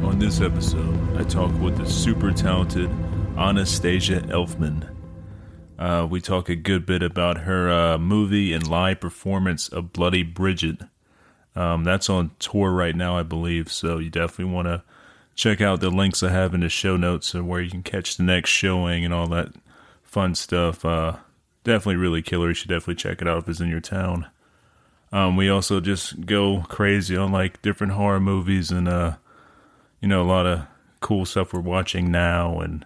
On this episode, I talk with the super talented Anastasia Elfman. We talk a good bit about her movie and live performance of Bloody Bridget. That's on tour right now, I believe, so you definitely want to check out the links I have in the show notes and where you can catch the next showing and all that fun stuff. Definitely really killer. You should definitely check it out if it's in your town. We also just go crazy on like different horror movies and a lot of cool stuff we're watching now and,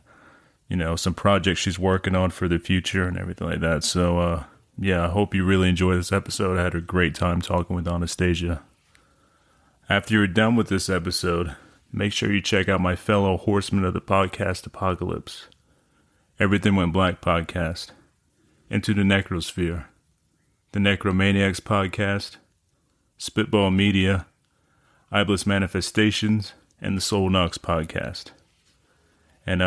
some projects she's working on for the future and everything like that. So, I hope you really enjoy this episode. I had a great time talking with Anastasia. After you're done with this episode, make sure you check out my fellow horsemen of the podcast Apocalypse, Everything Went Black podcast, Into the Necrosphere, the Necromaniacs podcast, Spitball Media, Iblis Manifestations, and the Soul Knox podcast. And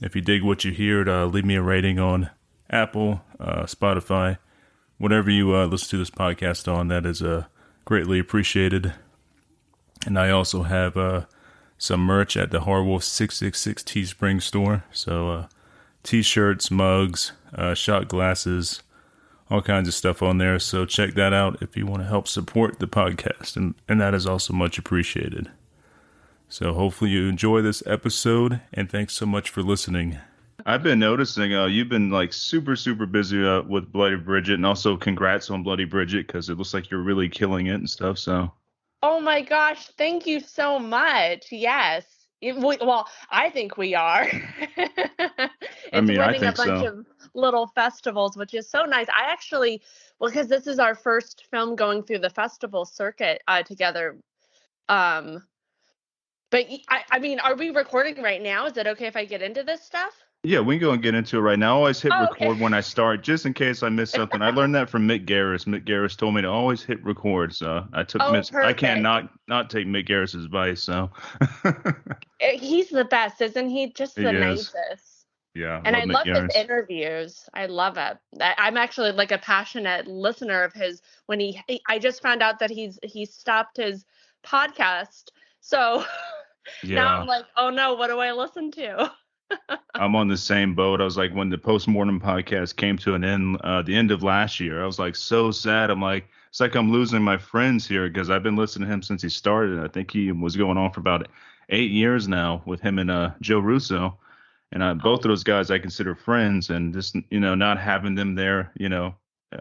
if you dig what you hear, leave me a rating on Apple, Spotify, whatever you listen to this podcast on. That is greatly appreciated. And I also have some merch at the Horrorwolf 666 Teespring store. So t-shirts, mugs, shot glasses, all kinds of stuff on there. So check that out if you want to help support the podcast. And that is also much appreciated. So hopefully you enjoy this episode, and thanks so much for listening. I've been noticing you've been like super, super busy with Bloody Bridget, and also congrats on Bloody Bridget because it looks like you're really killing it and stuff. So. Oh my gosh, thank you so much. Yes. Well, I think we are. I think a bunch of little festivals, which is so nice. I actually, because this is our first film going through the festival circuit together. But I mean, are we recording right now? Is it okay if I get into this stuff? Yeah, we can go and get into it right now. I always hit record when I start, just in case I miss something. I learned that from Mick Garris. Mick Garris told me to always hit record, so I took. I can't not take Mick Garris's advice. So he's the best, isn't he? Just the nicest. Yeah, and I love his interviews. I love it. I'm actually like a passionate listener of his. When I just found out that he stopped his podcast. So now I'm like, oh no, what do I listen to? I'm on the same boat. I was like, when the Postmortem podcast came to an end, the end of last year, I was like so sad. I'm like, it's like I'm losing my friends here because I've been listening to him since he started. I think he was going on for about 8 years now with him and Joe Russo. And both of those guys I consider friends, and just, not having them there,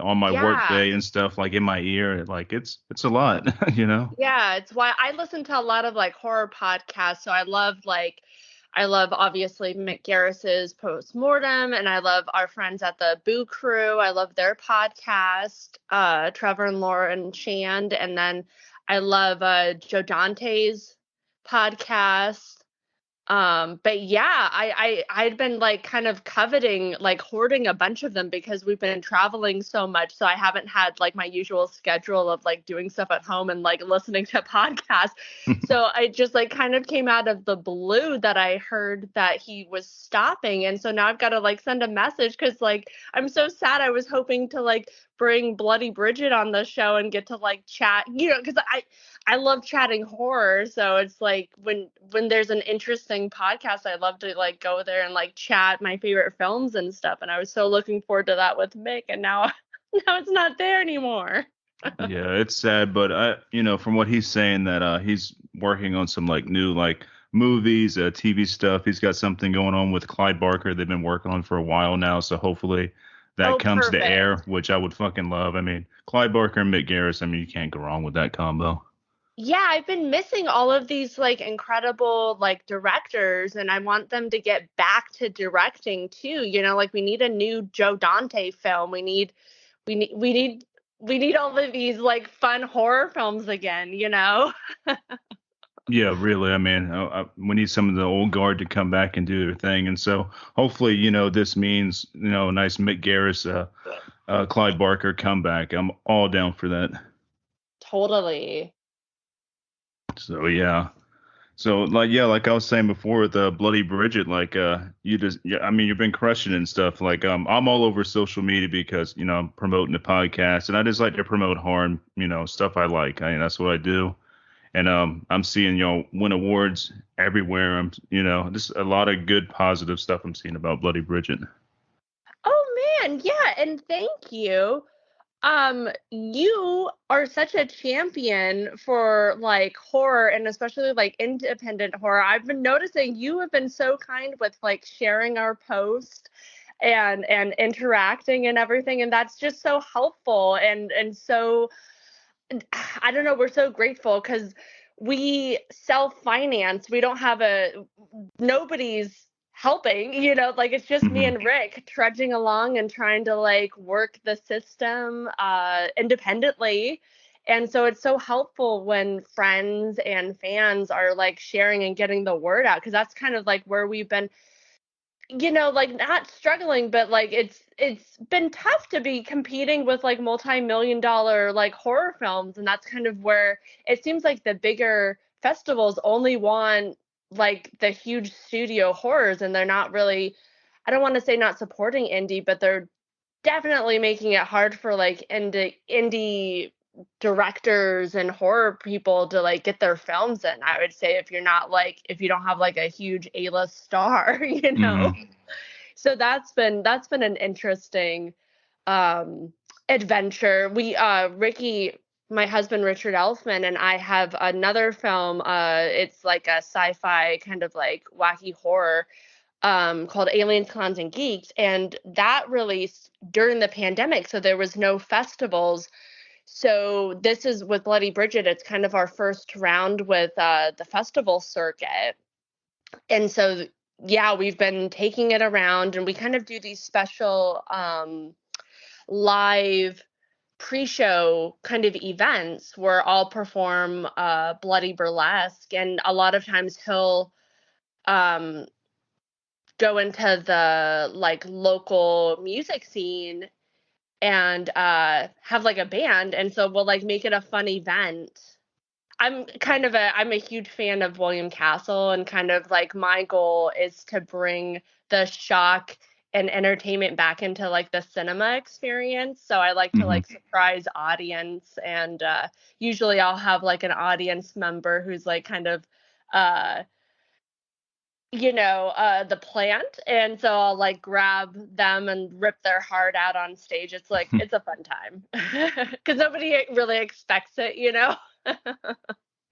on my work day and stuff, like in my ear, like it's a lot, Yeah, it's why I listen to a lot of like horror podcasts. So I love obviously Mick Garris's Postmortem, and I love our friends at the Boo Crew. I love their podcast, Trevor and Lauren Shand, and then I love Joe Dante's podcast. But yeah, I'd been like kind of coveting, like hoarding a bunch of them because we've been traveling so much. So I haven't had like my usual schedule of like doing stuff at home and like listening to podcasts. So I just like kind of came out of the blue that I heard that he was stopping. And so now I've got to like send a message because like I'm so sad. I was hoping to like bring Bloody Bridget on the show and get to like chat, because I love chatting horror. So it's like when there's an interesting podcast, I love to like go there and like chat my favorite films and stuff. And I was so looking forward to that with Mick, and now it's not there anymore. Yeah, it's sad, but from what he's saying that he's working on some like new like movies, TV stuff. He's got something going on with Clyde Barker. They've been working on for a while now, so hopefully that comes to air, which I would fucking love. I mean, Clyde Barker and Mick Garris, I mean, you can't go wrong with that combo. Yeah, I've been missing all of these like incredible like directors, and I want them to get back to directing too. Like we need a new Joe Dante film. We need we need we need all of these like fun horror films again. Yeah, really. I mean, we need some of the old guard to come back and do their thing, and so hopefully, this means a nice Mick Garris, Clyde Barker comeback. I'm all down for that. Totally. So yeah. So like yeah, like I was saying before with Bloody Bridget, like you just yeah, I mean you've been crushing it and stuff. Like I'm all over social media because I'm promoting the podcast and I just like to promote harm, stuff I like. I mean that's what I do. And I'm seeing y'all win awards everywhere. I'm just a lot of good positive stuff I'm seeing about Bloody Bridget. Oh man, yeah, and thank you. You are such a champion for like horror and especially like independent horror. I've been noticing you have been so kind with like sharing our post and interacting and everything, and that's just so helpful and so I don't know, we're so grateful because we self-finance. We don't have nobody's helping, like it's just me Hmm. and Rick trudging along and trying to like work the system independently. And so it's so helpful when friends and fans are like sharing and getting the word out because that's kind of like where we've been like not struggling, but like it's been tough to be competing with like multi-million dollar like horror films, and that's kind of where it seems like the bigger festivals only want like the huge studio horrors, and they're not really, I don't want to say not supporting indie, but they're definitely making it hard for like indie directors and horror people to like get their films in. I would say if you don't have like a huge A-list star, Hmm. So that's been an interesting um adventure. We Ricky, my husband Richard Elfman, and I have another film. It's like a sci-fi kind of like wacky horror called Aliens, Clowns, and Geeks, and that released during the pandemic, so there was no festivals. So this is with Bloody Bridget. It's kind of our first round with the festival circuit, and so yeah, we've been taking it around, and we kind of do these special live pre-show kind of events where I'll perform Bloody Burlesque, and a lot of times he'll um, go into the like local music scene and have like a band, and so we'll like make it a fun event. I'm a huge fan of William Castle, and kind of like my goal is to bring the shock and entertainment back into like the cinema experience. So I like to Hmm. like surprise audience, and usually I'll have like an audience member who's like kind of uh the plant, and so I'll like grab them and rip their heart out on stage. It's like it's a fun time because nobody really expects it.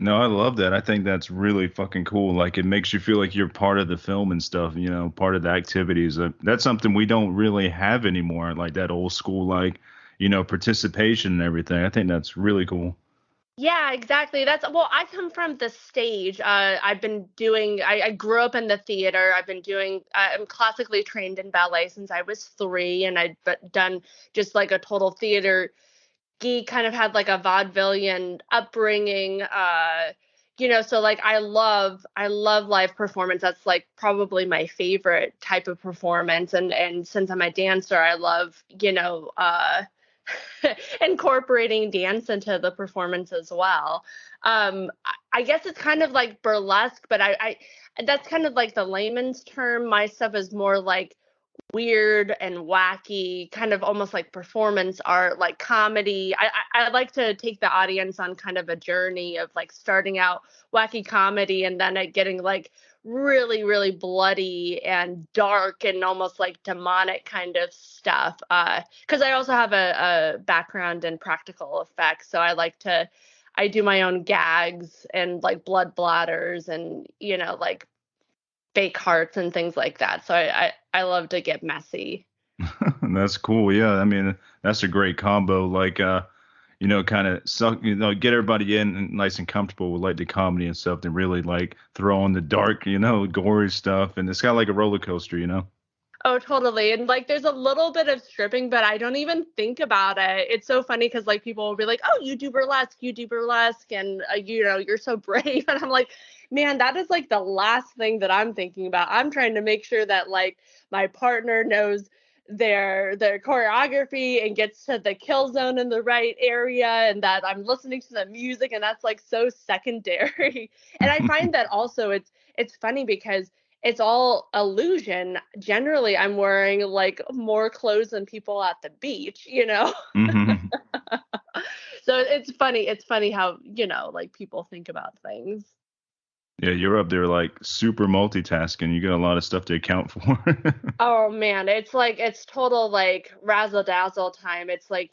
No, I love that. I think that's really fucking cool. Like it makes you feel like you're part of the film and stuff, part of the activities. That's something we don't really have anymore, like that old school, like, participation and everything. I think that's really cool. Yeah, exactly. Well, I come from the stage. I grew up in the theater. I'm classically trained in ballet since I was 3, and done just like a total theater geek, kind of had like a vaudevillian upbringing. So like I love live performance. That's like probably my favorite type of performance. And since I'm a dancer, I love, incorporating dance into the performance as well. I guess it's kind of like burlesque, but I that's kind of like the layman's term. My stuff is more like weird and wacky, kind of almost like performance art, like comedy. I like to take the audience on kind of a journey of like starting out wacky comedy and then it getting like really, really bloody and dark and almost like demonic kind of stuff. Because I also have a background in practical effects, so I do my own gags and like blood bladders and like fake hearts and things like that. So I love to get messy. That's cool. Yeah, I mean, that's a great combo. Like, kind of suck, get everybody in and nice and comfortable with like the comedy and stuff, then really like throw on the dark, gory stuff. And it's kind of like a roller coaster. Oh, totally. And like, there's a little bit of stripping, but I don't even think about it. It's so funny because like people will be like, "Oh, you do burlesque, and you're so brave." And I'm like, man, that is like the last thing that I'm thinking about. I'm trying to make sure that like my partner knows their choreography and gets to the kill zone in the right area, and that I'm listening to the music, and that's like so secondary. And I find that also it's funny because it's all illusion. Generally, I'm wearing like more clothes than people at the beach. Hmm. So it's funny. It's funny how, like people think about things. Yeah, you're up there like super multitasking. You got a lot of stuff to account for. Oh man, it's total like razzle dazzle time. It's like,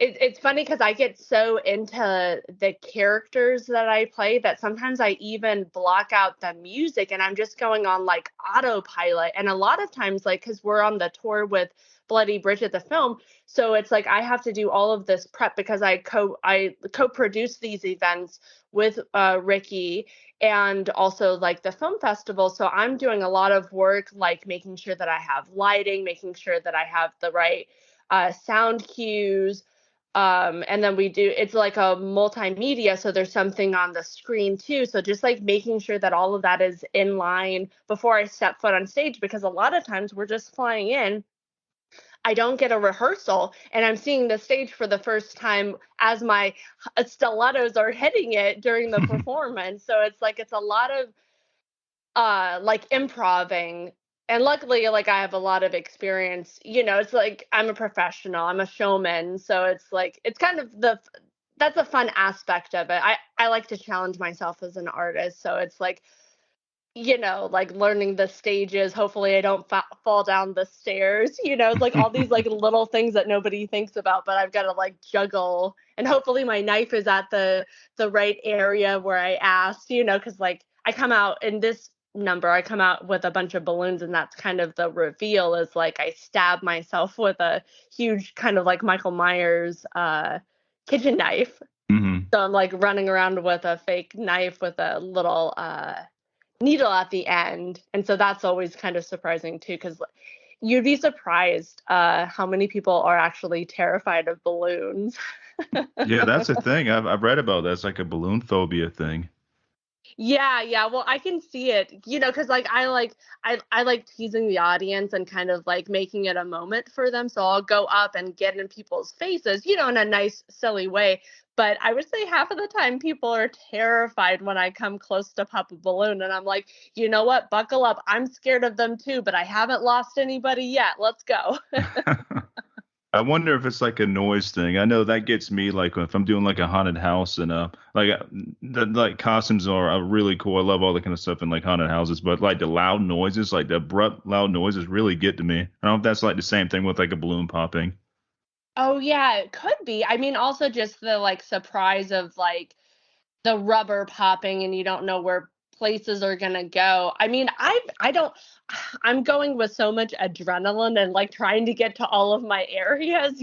it's funny because I get so into the characters that I play that sometimes I even block out the music and I'm just going on like autopilot. And a lot of times, like, because we're on the tour with Bloody Bridget the film, so it's like I have to do all of this prep because I co-produce these events with Ricky and also like the film festival. So I'm doing a lot of work, like making sure that I have lighting, making sure that I have the right sound cues. And then it's like a multimedia. So there's something on the screen too. So just like making sure that all of that is in line before I step foot on stage, because a lot of times we're just flying in. I don't get a rehearsal and I'm seeing the stage for the first time as my stilettos are hitting it during the performance. So it's like it's a lot of like improving. And luckily, like I have a lot of experience. It's like I'm a professional, I'm a showman. So it's like it's kind of that's a fun aspect of it. I like to challenge myself as an artist. So it's like like learning the stages. Hopefully, I don't fall down the stairs. It's like all these like little things that nobody thinks about, but I've got to like juggle. And hopefully, my knife is at the right area where I asked. Because like I come out in this number, I come out with a bunch of balloons, and that's kind of the reveal. Is like I stab myself with a huge kind of like Michael Myers kitchen knife. Hmm. So I'm like running around with a fake knife with a little needle at the end. And so that's always kind of surprising too, because you'd be surprised how many people are actually terrified of balloons. Yeah, that's a thing. I've read about that. It's like a balloon phobia thing. Yeah, yeah. Well, I can see it, because like I like teasing the audience and kind of like making it a moment for them. So I'll go up and get in people's faces, in a nice, silly way. But I would say half of the time people are terrified when I come close to pop a balloon. And I'm like, you know what? Buckle up. I'm scared of them too, but I haven't lost anybody yet. Let's go. I wonder if it's like a noise thing. I know that gets me like if I'm doing like a haunted house and like the like costumes are really cool. I love all the kind of stuff in like haunted houses, but like the loud noises, like the abrupt loud noises really get to me. I don't know if that's like the same thing with like a balloon popping. Oh yeah, it could be. I mean, also just the like surprise of like the rubber popping and you don't know where places are gonna go. I mean, I don't I'm going with so much adrenaline and like trying to get to all of my areas,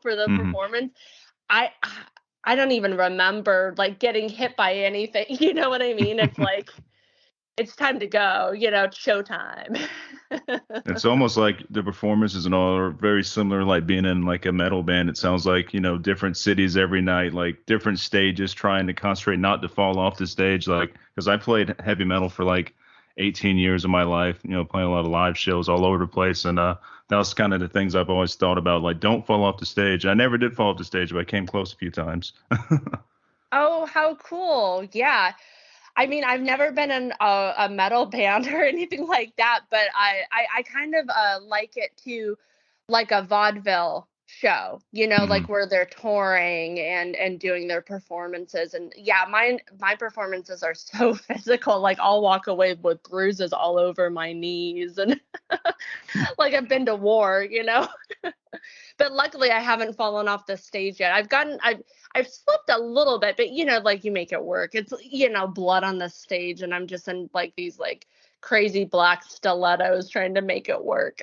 for the Hmm. performance. I I don't even remember like getting hit by anything. You know what I mean? It's like it's time to go, it's showtime. It's almost like the performances and all are very similar, like being in like a metal band. It sounds like, different cities every night, like different stages, trying to concentrate not to fall off the stage. Like, because I played heavy metal for like 18 years of my life, playing a lot of live shows all over the place. And that was kind of the things I've always thought about, like, don't fall off the stage. I never did fall off the stage, but I came close a few times. Oh, how cool. Yeah. I mean, I've never been in a metal band or anything like that, but I kind of like it too, like a vaudeville show, like Hmm. where they're touring and doing their performances. And yeah, my performances are so physical. Like I'll walk away with bruises all over my knees and like I've been to war. But luckily I haven't fallen off the stage yet. I've slipped a little bit, but like you make it work. It's blood on the stage and I'm just in like these like crazy black stilettos trying to make it work.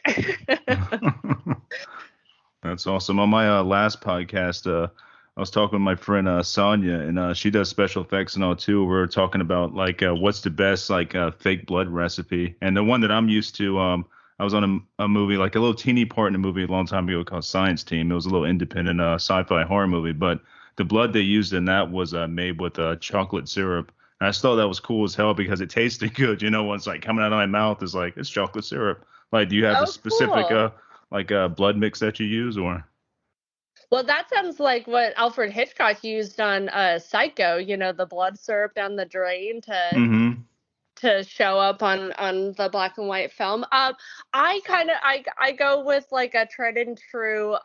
That's awesome. On my last podcast, I was talking with my friend Sonia, and she does special effects and all too. We are talking about like what's the best like fake blood recipe, and the one that I'm used to. I was on a movie, like a little teeny part in a movie a long time ago called Science Team. It was a little independent sci-fi horror movie, but the blood they used in that was made with chocolate syrup. And I just thought that was cool as hell because it tasted good. You know, once like coming out of my mouth is like it's chocolate syrup. Like, do you have a Oh, specific cool. blood mix that you use or? Well, that sounds like what Alfred Hitchcock used on Psycho, the blood syrup down the drain Mm-hmm. to show up on the black and white film. I go with like a tried and true.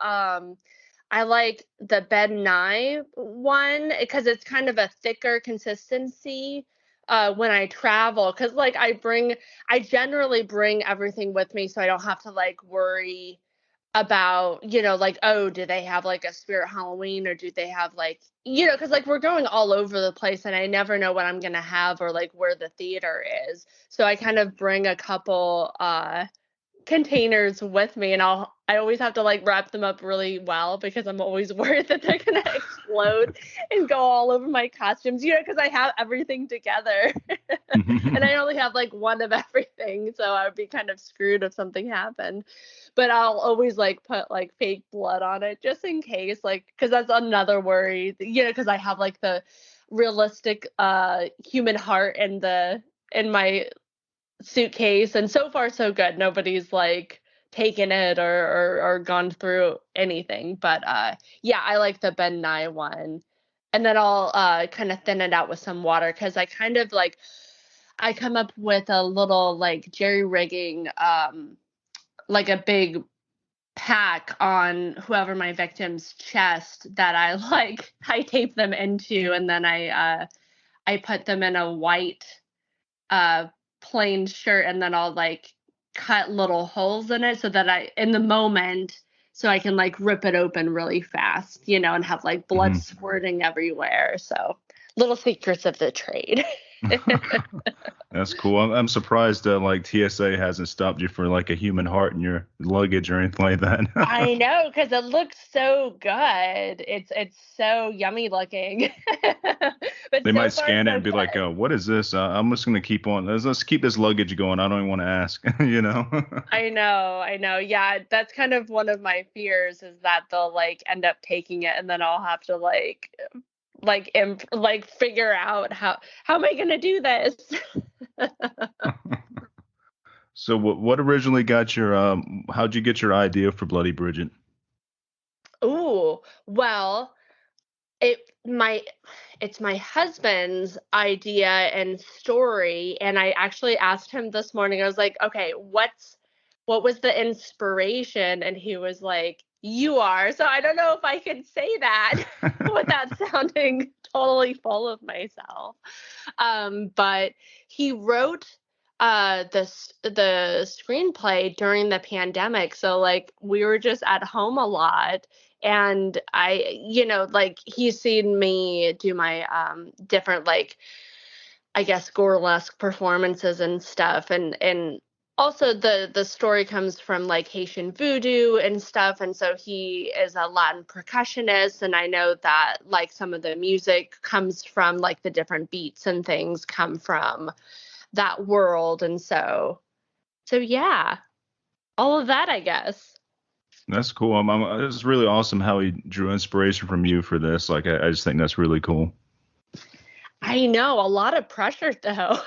I like the Ben Nye one because it's kind of a thicker consistency when I travel. Because like I generally bring everything with me, so I don't have to like worry about, like, oh, do they have like a Spirit Halloween or do they have like, because like we're going all over the place and I never know what I'm gonna have or like where the theater is. So I kind of bring a couple containers with me, and I always have to like wrap them up really well because I'm always worried that they're gonna explode and go all over my costumes, because I have everything together and I only have like one of everything, so I would be kind of screwed if something happened. But I'll always like put like fake blood on it just in case, like, because that's another worry, because I have like the realistic human heart in my suitcase, and so far so good. Nobody's like taken it or gone through anything. But yeah, I like the Ben Nye one. And then I'll kind of thin it out with some water because I kind of like I come up with a little like jerry rigging like a big pack on whoever my victim's chest that I like I tape them into, and then I put them in a white uh plain shirt, and then I'll like cut little holes in it so that in the moment, so I can like rip it open really fast, and have like blood squirting everywhere. So little secrets of the trade. That's cool. I'm surprised that like TSA hasn't stopped you for like a human heart in your luggage or anything like that. I know, because it looks so good. It's so yummy looking. But They so might far scan it so and be like, good. "What is this?" I'm just gonna keep on. Let's keep this luggage going. I don't even want to ask. You know. I know. Yeah, that's kind of one of my fears is that they'll like end up taking it, and then I'll have to like figure out how am I gonna do this? So what originally got your how'd you get your idea for Bloody Bridget? Ooh, well, it my it's my husband's idea and story, and I actually asked him this morning. I was like, okay, what was the inspiration? And he was like, you are. So I don't know if I can say that without sounding totally full of myself. But he wrote the screenplay during the pandemic, so like we were just at home a lot, and I, like he's seen me do my different like I guess burlesque performances and stuff, and also the story comes from like Haitian voodoo and stuff, and so he is a Latin percussionist, and I know that like some of the music comes from like the different beats and things come from that world, and so yeah, all of that, I guess. That's cool. It's really awesome how he drew inspiration from you for this. Like I just think that's really cool. I know, a lot of pressure though.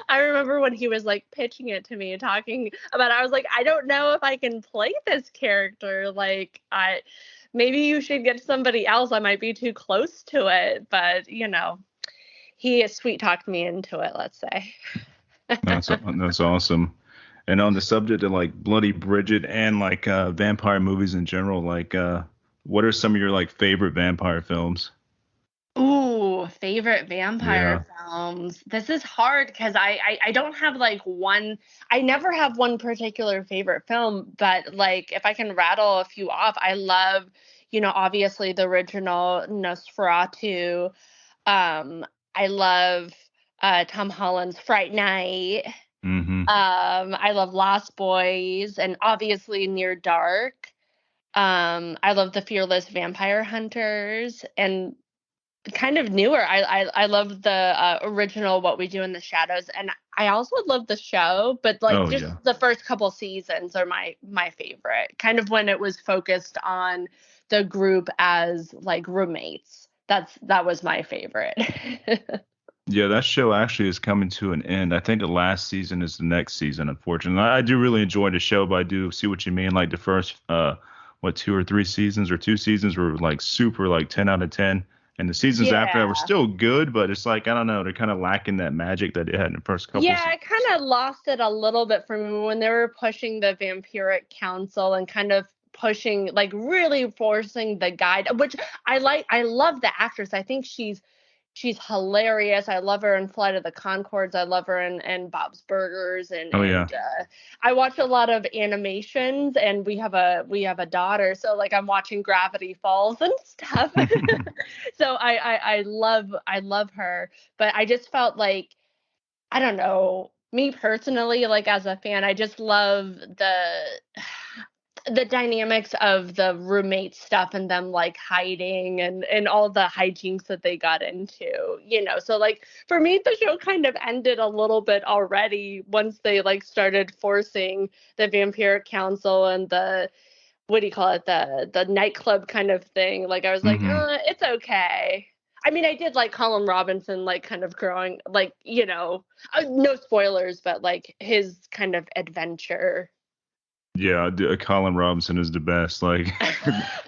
I remember when he was like pitching it to me and talking about it, I was like, I don't know if I can play this character. Like, I maybe you should get somebody else. I might be too close to it, but he sweet talked me into it, let's say. That's awesome. And on the subject of like Bloody Bridget and like vampire movies in general, like what are some of your like favorite vampire films? Ooh, favorite vampire Yeah. films. This is hard because I don't have like one. I never have one particular favorite film, but like if I can rattle a few off, I love, obviously the original Nosferatu. I love Tom Holland's Fright Night. Mm-hmm. I love Lost Boys and obviously Near Dark. I love the Fearless Vampire Hunters, and kind of newer. I love the original What We Do in the Shadows, and I also love the show, but like Oh just yeah. the first couple seasons are my favorite. Kind of when it was focused on the group as like roommates. That was my favorite. Yeah, that show actually is coming to an end. I think the last season is the next season, unfortunately. I do really enjoy the show, but I do see what you mean. Like the first what, 2 or 3 seasons or 2 seasons were like super like 10 out of 10. And the seasons after that were Yeah. still good, but it's like, I don't know, they're kind of lacking that magic that they had in the first couple Yeah, seasons. I kind of lost it a little bit for me when they were pushing the Vampiric Council and kind of pushing, like really forcing the guide, which I like. I love the actress. I think she's hilarious. I love her in Flight of the Conchords. I love her in Bob's Burgers, and Oh yeah. I watch a lot of animations, and we have a daughter, so like I'm watching Gravity Falls and stuff. So I love her, but I just felt like, I don't know, me personally, like as a fan, I just love the dynamics of the roommate stuff and them like hiding and all the hijinks that they got into. So like for me, the show kind of ended a little bit already once they like started forcing the Vampiric Council and the, what do you call it, the nightclub kind of thing. Like I was like, hmm it's okay. I mean, I did like Colin Robinson, like kind of growing, like, no spoilers, but like his kind of adventure. Yeah, Colin Robinson is the best. Like,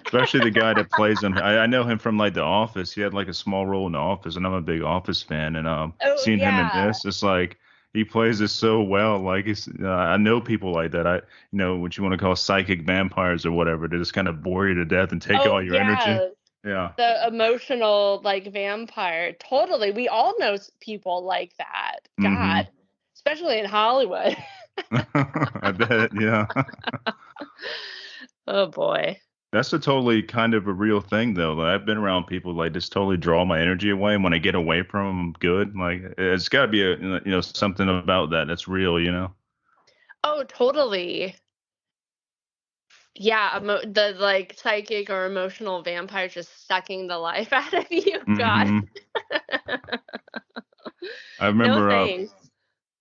especially the guy that plays him. I know him from like The Office. He had like a small role in The Office, and I'm a big Office fan. And Oh seeing him in yeah. this, it's like he plays it so well. Like, I know people like that. What you want to call psychic vampires or whatever. They just kind of bore you to death and take Oh all your energy. yeah. Yeah. The emotional like vampire. Totally. We all know people like that. hmm God, especially in Hollywood. I bet. Yeah. Oh boy. That's a totally kind of a real thing though. Like, I've been around people like just totally draw my energy away, and when I get away from them, I'm good. Like it's got to be something about that that's real. Oh, totally. Yeah, the like psychic or emotional vampire just sucking the life out of you. God. hmm I No remember thanks.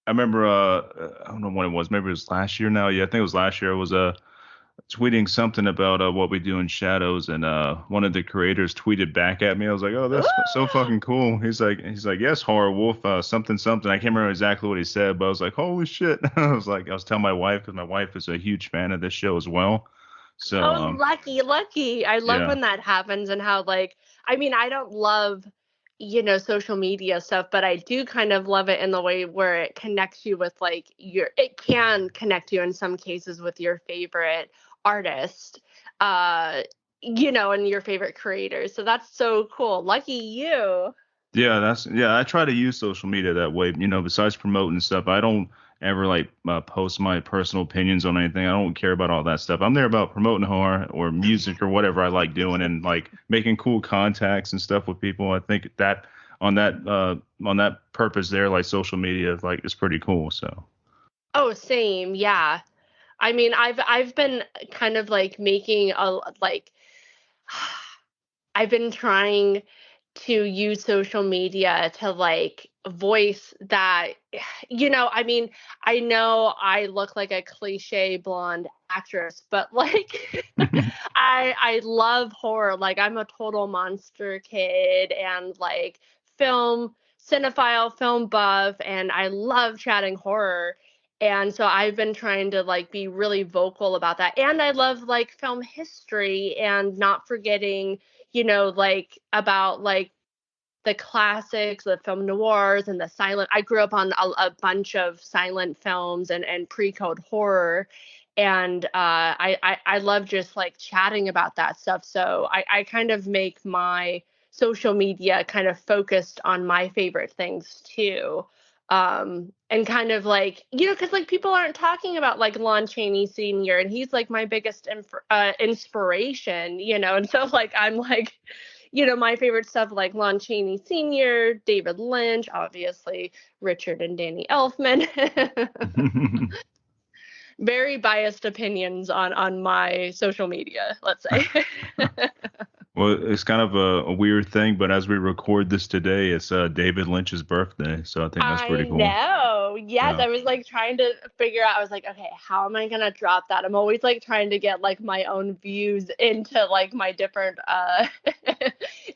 I don't know when it was. Maybe it was last year now. Yeah, I think it was last year. I was tweeting something about what we do in shadows, and one of the creators tweeted back at me. I was like, "Oh, that's so Ooh! fucking cool." He's like, "Yes, horror wolf, something something." I can't remember exactly what he said, but I was like, "Holy shit!" I was telling my wife because my wife is a huge fan of this show as well. So, Oh, lucky, lucky. I love yeah, when that happens and how like, I mean, I don't love, social media stuff, but I do kind of love it in the way where it connects you with like it can connect you in some cases with your favorite artist, uh, and your favorite creators. So that's so cool. Lucky you. yeah. I try to use social media that way. Besides promoting stuff, I don't ever like post my personal opinions on anything. I don't care about all that stuff. I'm there about promoting horror or music or whatever I like doing, and like making cool contacts and stuff with people. I think that on that on that purpose there, like social media, like is pretty cool. So. Oh, same. Yeah. I mean, I've been kind of like making a like I've been trying to use social media to like voice that, I mean, I know I look like a cliche blonde actress, but like I love horror. Like I'm a total monster kid and like film cinephile, film buff, and I love chatting horror. And so I've been trying to like be really vocal about that. And I love like film history and not forgetting, like about like the classics, the film noirs and the silent. I grew up on a bunch of silent films and pre-code horror, and I love just like chatting about that stuff. So I kind of make my social media kind of focused on my favorite things too. And kind of like, because like people aren't talking about like Lon Chaney Sr. and he's like my biggest inspiration, and so like I'm like, my favorite stuff like Lon Chaney Sr., David Lynch, obviously Richard and Danny Elfman. very biased opinions on my social media, let's say. Well, it's kind of a weird thing, but as we record this today, it's David Lynch's birthday, so I think that's I pretty cool. know. Yes, Yeah. I was like trying to figure out. I was like, okay, how am I gonna drop that? I'm always like trying to get like my own views into like my different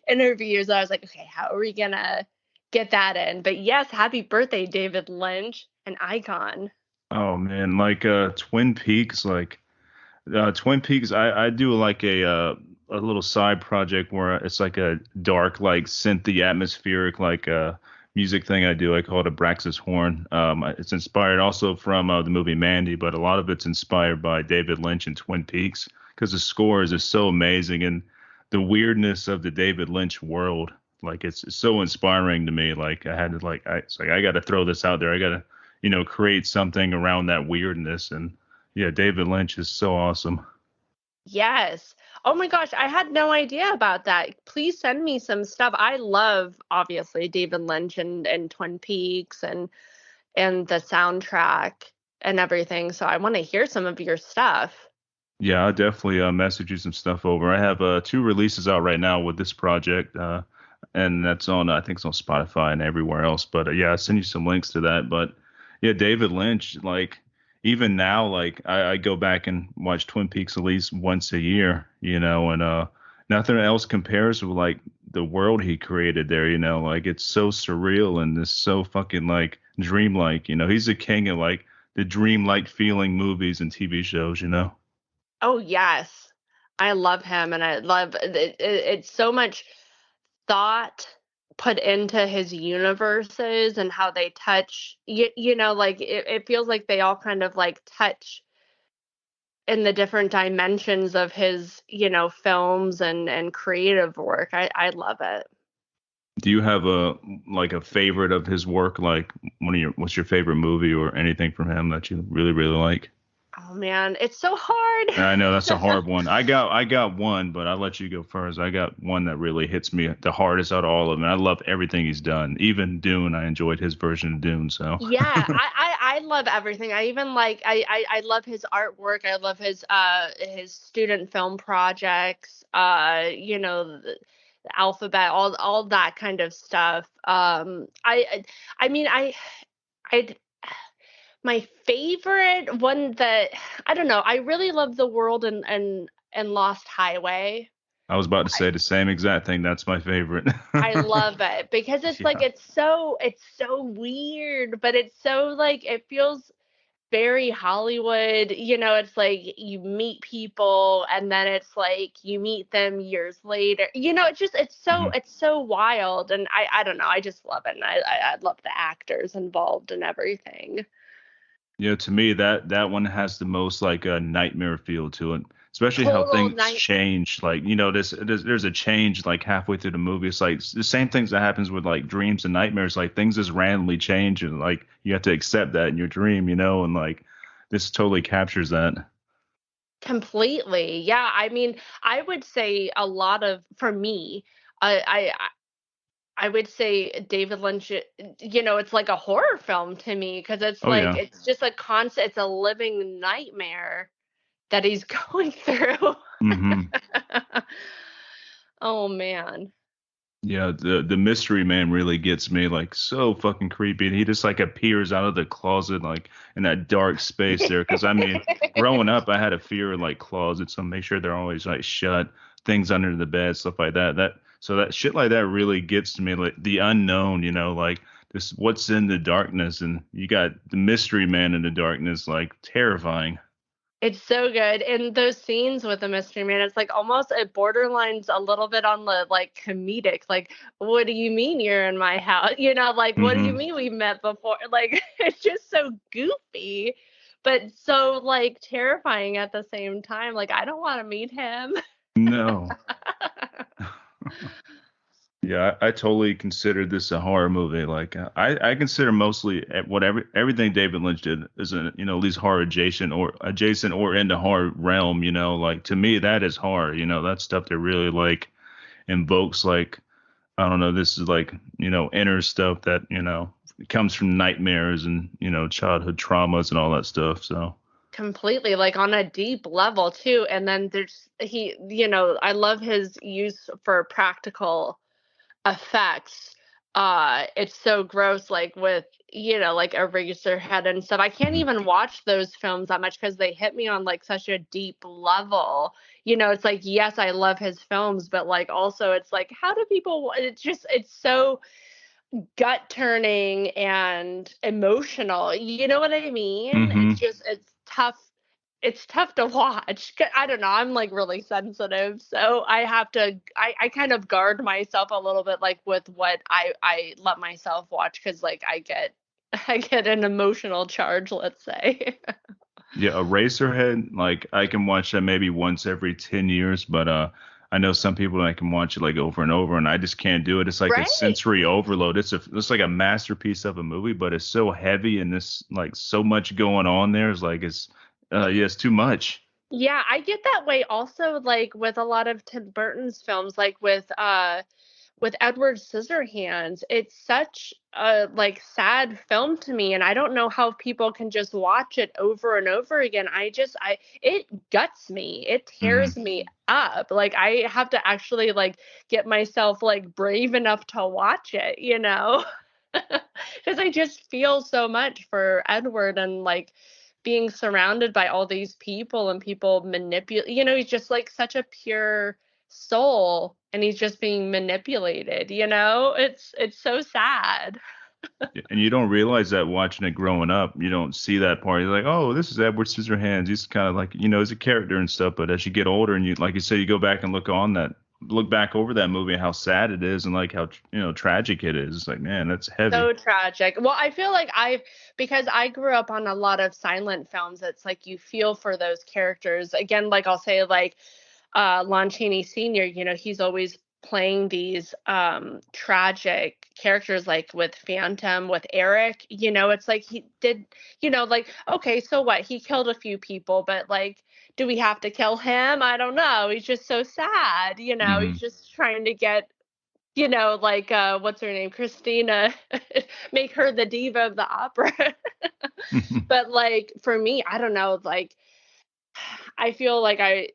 interviews. I was like, okay, how are we gonna get that in? But yes, happy birthday, David Lynch, an icon. Oh man, like Twin Peaks, Twin Peaks. I do like a little side project where it's like a dark, like synthy, atmospheric, like music thing I do. I call it a Braxis horn. It's inspired also from the movie Mandy, but a lot of it's inspired by David Lynch and Twin Peaks because the score is just so amazing and the weirdness of the David Lynch world. Like it's so inspiring to me. Like I had to it's like I got to throw this out there. I got to create something around that weirdness. And yeah, David Lynch is so awesome. Yes. Oh my gosh, I had no idea about that. Please send me some stuff. I love obviously David Lynch and Twin Peaks and the soundtrack and everything. So I want to hear some of your stuff. Yeah, I'll definitely message you some stuff over. I have two releases out right now with this project, and that's on, I think it's on Spotify and everywhere else. But yeah, I'll send you some links to that. But yeah, David Lynch, like even now, like I go back and watch Twin Peaks at least once a year, and nothing else compares with like the world he created there, like it's so surreal and it's so fucking like dreamlike, he's the king of like the dreamlike feeling movies and TV shows. Oh yes. I love him and I love it's so much thought put into his universes and how they touch like it feels like they all kind of like touch in the different dimensions of his films and creative work. I love it. Do you have a favorite of his work? Like what's your favorite movie or anything from him that you really, really like? Oh man, it's so hard. I know that's a hard one. I got one, but I'll let you go first. I got one that really hits me the hardest out of all of them. I love everything he's done. Even Dune, I enjoyed his version of Dune. So Yeah, I love everything. I even like I love his artwork. I love his student film projects. The alphabet, all that kind of stuff. I mean I my favorite one that I don't know. I really love The World and Lost Highway. I was about to say the same exact thing. That's my favorite. I love it because it's like Yeah. it's so weird, but it's so like it feels very Hollywood. It's like you meet people and then it's like you meet them years later. Mhm. It's so wild and I don't know. I just love it and I love the actors involved and everything. Yeah, to me that one has the most like a nightmare feel to it, especially how Total things night. change. Like there's a change like halfway through the movie. It's like the same things that happens with like dreams and nightmares. Like things just randomly change, and like you have to accept that in your dream, and like this totally captures that. Completely. Yeah. I mean, I would say a lot of, for me, I would say David Lynch, it's like a horror film to me because it's Oh like, yeah. it's just a constant, it's a living nightmare that he's going through. Hmm. Oh, man. Yeah, the mystery man really gets me like so fucking creepy. And he just like appears out of the closet like in that dark space there. Cause I mean, growing up I had a fear of like closets, so make sure they're always like shut, things under the bed, stuff like that. That shit like that really gets to me, like the unknown, like this what's in the darkness, and you got the mystery man in the darkness, like terrifying. It's so good. And those scenes with the mystery man, it's like almost it borderlines a little bit on the like comedic. Like, what do you mean you're in my house? Like, what do you Hmm. mean we met before? Like, it's just so goofy, but so like terrifying at the same time. Like, I don't want to meet him. No. Yeah, I totally consider this a horror movie. Like I consider mostly everything David Lynch did is at least horror adjacent or in the horror realm. Like to me that is horror. That stuff that really like invokes like I don't know. This is like inner stuff that comes from nightmares and childhood traumas and all that stuff. So completely, like on a deep level too. And then I love his use for practical effects. It's so gross, like with, like Eraserhead and stuff. I can't Mhm. even watch those films that much because they hit me on like such a deep level. It's like, yes, I love his films, but like also it's like, how do people, it's so gut turning and emotional. You know what I mean? Mhm. It's tough. It's tough to watch. I don't know. I'm like really sensitive, so I have to. I kind of guard myself a little bit, like with what I let myself watch, because like I get an emotional charge. Let's say. Yeah, Eraserhead, like I can watch that maybe once every 10 years, but I know some people that can watch it like over and over and I just can't do it. It's like a Right. sensory overload. It's like a masterpiece of a movie, but it's so heavy and this like so much going on there. It's like yeah, it's too much. Yeah, I get that way also, like with a lot of Tim Burton's films, like with Edward Scissorhands. It's such a like sad film to me, and I don't know how people can just watch it over and over again. I it guts me. It Hmm. tears me up. Like I have to actually like get myself like brave enough to watch it, you know? Because I just feel so much for Edward and like being surrounded by all these people and people manipulate, he's just like such a pure soul and he's just being manipulated, it's so sad. And you don't realize that watching it growing up. You don't see that part. You're like, oh, this is Edward Scissorhands. He's kind of like, he's a character and stuff. But as you get older and you, like you say, you go back and look back over that movie and how sad it is and like how, tragic it is. It's like, man, that's heavy. So tragic. Well, I feel like because I grew up on a lot of silent films, it's like you feel for those characters. Again, like I'll say, like Lon Chaney Sr., he's always playing these tragic characters, like with Phantom, with Eric, it's like he did, like, okay, so what? He killed a few people, but like, do we have to kill him? I don't know. He's just so sad, he's Hmm. just trying to get like what's her name? Christina, make her the diva of the opera. But like for me, I don't know, like I feel like I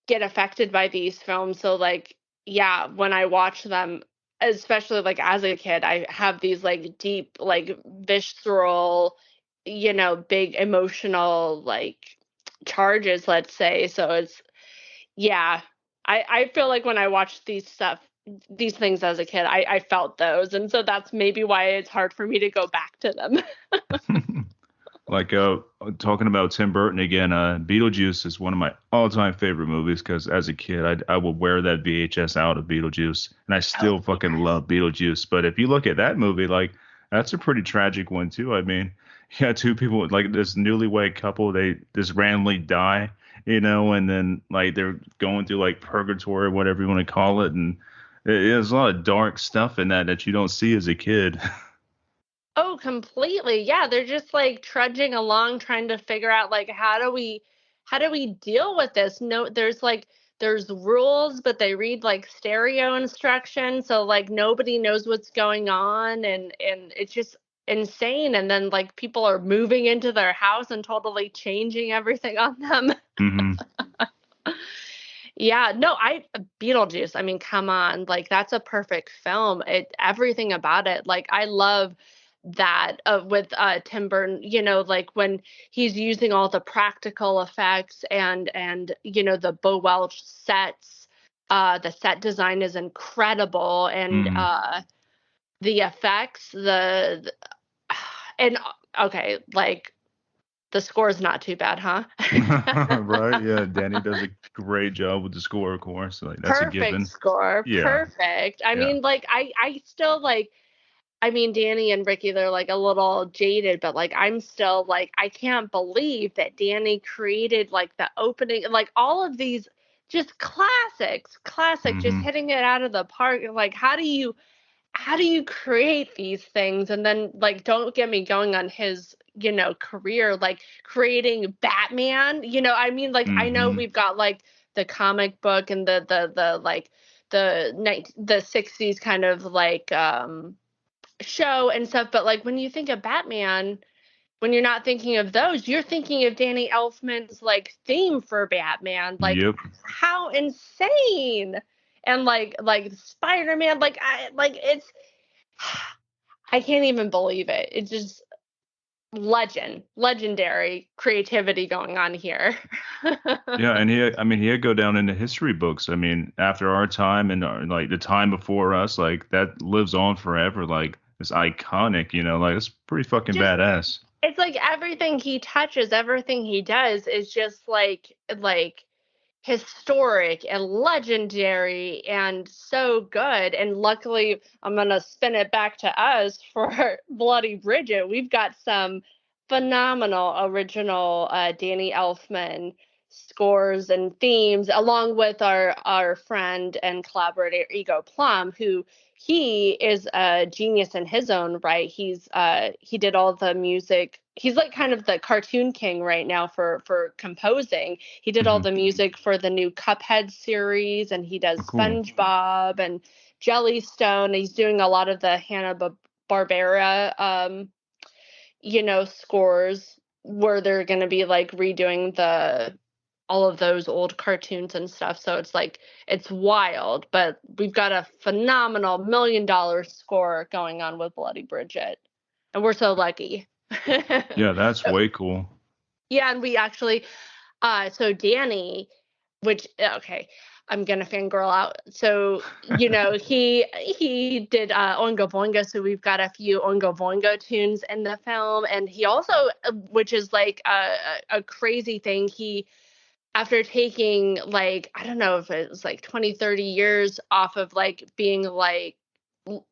get affected by these films. So like yeah, when I watch them, especially like as a kid, I have these like deep, like visceral, big emotional like charges, let's say. So it's yeah. I feel like when I watched these things as a kid, I felt those. And so that's maybe why it's hard for me to go back to them. Like talking about Tim Burton again, Beetlejuice is one of my all-time favorite movies because as a kid, I would wear that VHS out of Beetlejuice, and I Oh, still yeah. fucking love Beetlejuice. But if you look at that movie, like that's a pretty tragic one too. I mean, you got two people like this newlywed couple, they just randomly die, and then like they're going through like purgatory or whatever you want to call it, and there's a lot of dark stuff in that you don't see as a kid. Oh, completely. Yeah, they're just like trudging along trying to figure out like how do we deal with this? No, there's rules, but they read like stereo instructions, so like nobody knows what's going on and it's just insane. And then like people are moving into their house and totally changing everything on them. Hmm. Yeah, no, Beetlejuice, I mean, come on, like that's a perfect film. Everything about it. Like I love that with Tim Burton, like when he's using all the practical effects and the Bo Welch sets. The set design is incredible and Hmm. the effects, and okay, like the score is not too bad, huh? Right? Yeah, Danny does a great job with the score, of course. Like that's a Perfect given. score. Yeah, Perfect. I yeah. mean, like I still like I mean Danny and Ricky, they're like a little jaded, but like I'm still like I can't believe that Danny created like the opening, like all of these just classic, just Hmm. hitting it out of the park. Like how do you create these things? And then like don't get me going on his career, like creating Batman. I mean, like I know Hmm. we've got like the comic book and the like the 60s kind of like show and stuff, but like when you think of Batman, when you're not thinking of those, you're thinking of Danny Elfman's like theme for Batman. Like Yep. how insane. And like Spider-Man, like it's I can't even believe it. It's just legendary creativity going on here. Yeah, and he'd go down into history books. I mean, after our time and like the time before us, like that lives on forever. Like it's iconic, like it's pretty fucking Just badass. it's like everything he touches, everything he does is just like historic and legendary and so good. And luckily, I'm going to spin it back to us for Bloody Bridget. We've got some phenomenal original Danny Elfman scores and themes, along with our friend and collaborator Ego Plum, who he is a genius in his own right. He did all the music. He's like kind of the cartoon king right now for composing. He did all Hmm. the music for the new Cuphead series, and he does Oh, cool. SpongeBob and Jellystone. He's doing a lot of the Hanna-Barbera, scores where they're going to be like redoing all of those old cartoons and stuff. So it's like it's wild, but we've got a phenomenal $1 million score going on with Bloody Bridget, and we're so lucky. Yeah, that's way cool. Yeah, and we actually so Danny, which okay, I'm gonna fangirl out. So he did Oingo Boingo, so we've got a few Oingo Boingo tunes in the film, and he also, which is like a crazy thing, he after taking like I don't know if it was like 20, 30 years off of like being like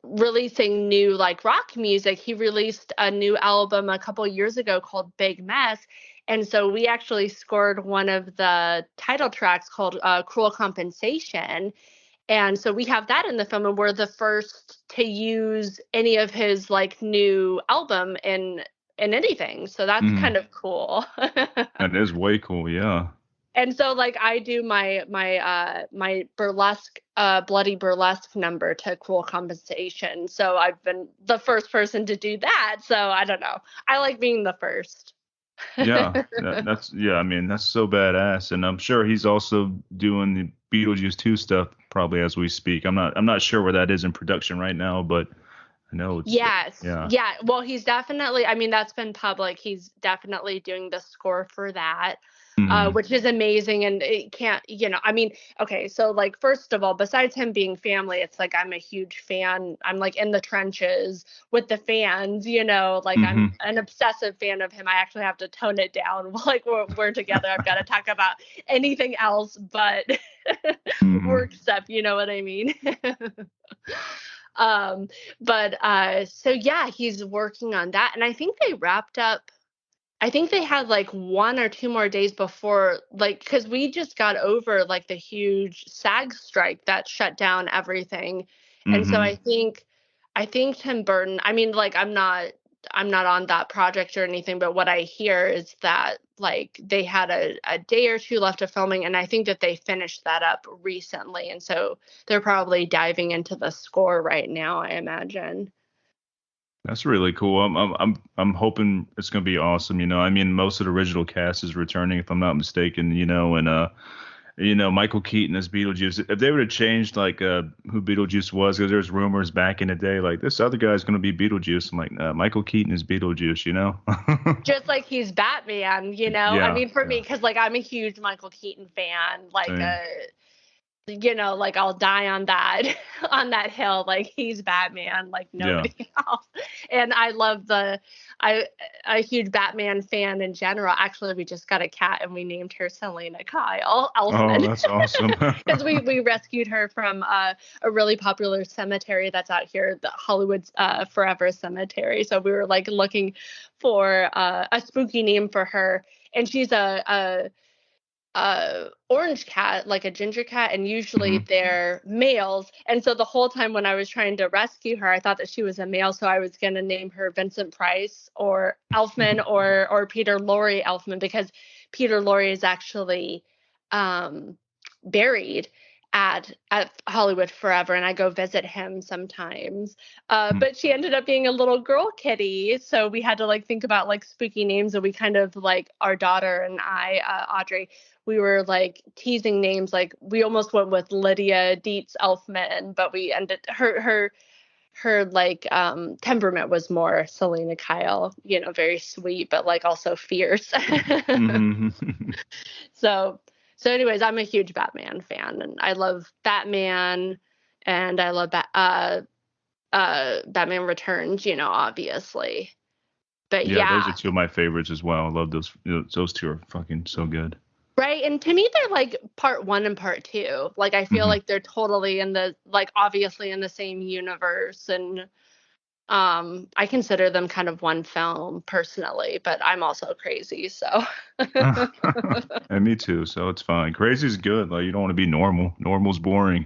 releasing new like rock music, he released a new album a couple years ago called Big Mess. And so we actually scored one of the title tracks called Cruel Compensation. And so we have that in the film, and we're the first to use any of his like new album in anything. So that's Hmm. kind of cool. That is way cool. Yeah. And so like I do my burlesque bloody burlesque number to Cruel Compensation. So I've been the first person to do that. So I don't know. I like being the first. Yeah, that's yeah. I mean, that's so badass, and I'm sure he's also doing the Beetlejuice 2 stuff probably as we speak. I'm not sure where that is in production right now, but I know it's Yes. yeah. Yeah. Well, he's definitely, I mean, that's been public. He's definitely doing the score for that, Hmm. which is amazing. And it can't, I mean, okay. So, like, first of all, besides him being family, it's like I'm a huge fan. I'm like in the trenches with the fans, like I'm Hmm. an obsessive fan of him. I actually have to tone it down. Like, we're together. I've got to talk about anything else but Hmm. work stuff. You know what I mean? um but so yeah, he's working on that, and I think they wrapped up. I think they had like 1 or 2 more days before, like, because we just got over like the huge SAG strike that shut down everything. And so Hmm. I think Tim Burton, I mean, like, I'm not on that project or anything, but what I hear is that like they had a day or two left of filming, and I think that they finished that up recently. And so they're probably diving into the score right now, I imagine. That's really cool. I'm hoping it's gonna be awesome. I mean, most of the original cast is returning, if I'm not mistaken. And Michael Keaton as Beetlejuice. If they would have changed like who Beetlejuice was, because there's rumors back in the day like this other guy's gonna be Beetlejuice. I'm like, Michael Keaton is Beetlejuice. Just like he's Batman. I Yeah, mean, for me, yeah, because like I'm a huge Michael Keaton fan, like same. like I'll die on that on that hill. Like he's Batman, like Yeah. nobody else. And I love I a huge Batman fan in general. Actually, we just got a cat and we named her Selena Kyle Oh, Elfman that's awesome. because we rescued her from a really popular cemetery that's out here, the Hollywood's Forever Cemetery. So we were like looking for a spooky name for her, and she's a orange cat, like a ginger cat, and usually Hmm. they're males. And so the whole time when I was trying to rescue her, I thought that she was a male, so I was going to name her Vincent Price or Elfman or Peter Lorre Elfman, because Peter Lorre is actually um buried at Hollywood Forever, and I go visit him sometimes. Hmm. But she ended up being a little girl kitty, so we had to like think about like spooky names, and we kind of like our daughter and I, Audrey, we were like teasing names. Like we almost went with Lydia Dietz Elfman, but we ended her like temperament was more Selena Kyle, very sweet, but like also fierce. Hmm. So, so anyways, I'm a huge Batman fan, and I love Batman, and I love Batman Returns, obviously. But Yeah, those are yeah, two of my favorites as well. I love those. Those two are fucking so good. right. And to me, they're like part one and part two. Like I feel Hmm. like they're totally in the like obviously in the same universe, and I consider them kind of one film personally, but I'm also crazy, so. And me too. So it's fine. Crazy's good. Like you don't want to be normal. Normal's boring.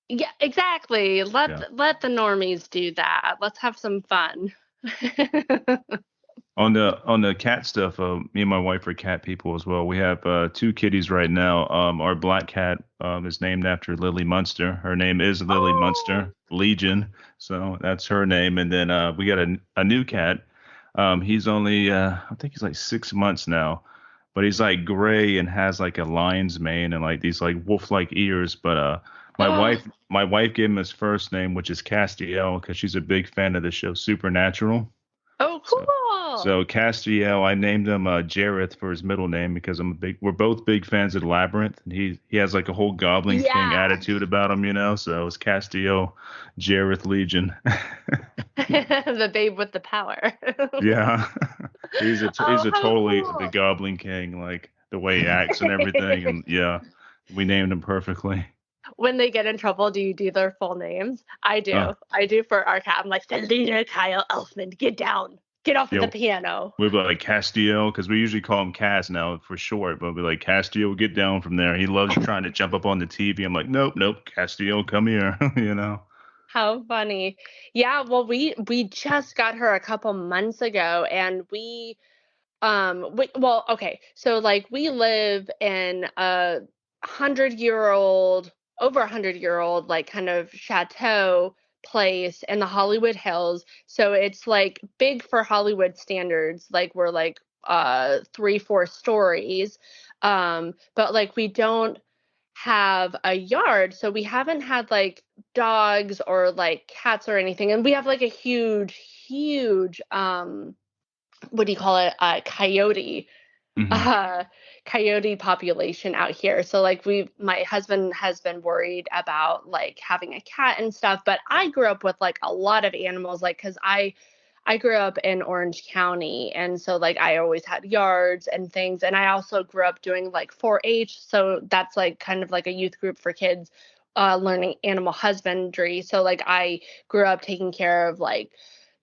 Yeah, exactly. Yeah. Let the normies do that. Let's have some fun. On the cat stuff, me and my wife are cat people as well. We have two kitties right now. Our black cat is named after Lily Munster. Her name is Lily Oh, Munster Legion, so that's her name. And then we got a new cat. He's only I think he's like 6 months now, but he's like gray and has like a lion's mane and like these like wolf-like ears. But my oh, wife my wife gave him his first name, which is Castiel, because she's a big fan of the show Supernatural. oh, So, cool. so Castiel, I named him Jareth for his middle name because we're both big fans of the Labyrinth, and he has like a whole Goblin King Yeah. attitude about him. So it's Castiel, Jareth Legion. The babe with the power. Yeah, he's Oh, a how totally the cool. Goblin King, like the way he acts and everything, and yeah, we named him perfectly. When they get in trouble, do you do their full names? I Uh, do. I do for our cat. I'm like, Selena Kyle Elfman, get down. Get off of you the know, piano. we'd be like Castiel because we usually call him Cass now for short, but we'd be like Castiel, get down from there. He loves trying to jump up on the TV. I'm like, nope, nope, Castiel, come here. How funny. Yeah, well we just got her a couple months ago, and well, okay. So like we live in a 100-year-old, over 100-year-old like kind of chateau place in the Hollywood Hills. So it's like big for Hollywood standards. Like we're like 3, 4 stories. But like we don't have a yard, so we haven't had like dogs or like cats or anything. And we have like a huge what do you call it? Hmm. Uh, coyote population out here. So like my husband has been worried about like having a cat and stuff, but I grew up with like a lot of animals, like because I grew up in Orange County, and so like I always had yards and things, and I also grew up doing like 4-H, so that's like kind of like a youth group for kids learning animal husbandry. So like I grew up taking care of like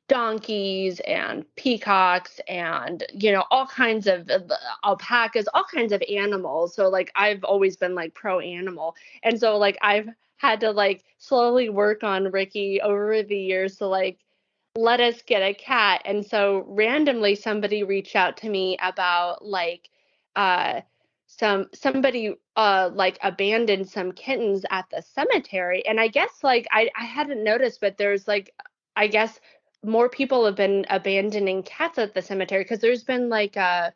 donkeys and peacocks and all kinds of alpacas, all kinds of animals. So like I've always been like pro animal, and so like I've had to like slowly work on Ricky over the years to like let us get a cat. And so randomly somebody reached out to me about like uh somebody like abandoned some kittens at the cemetery. And I guess like I hadn't noticed, but there's like I guess more people have been abandoning cats at the cemetery, because there's been like a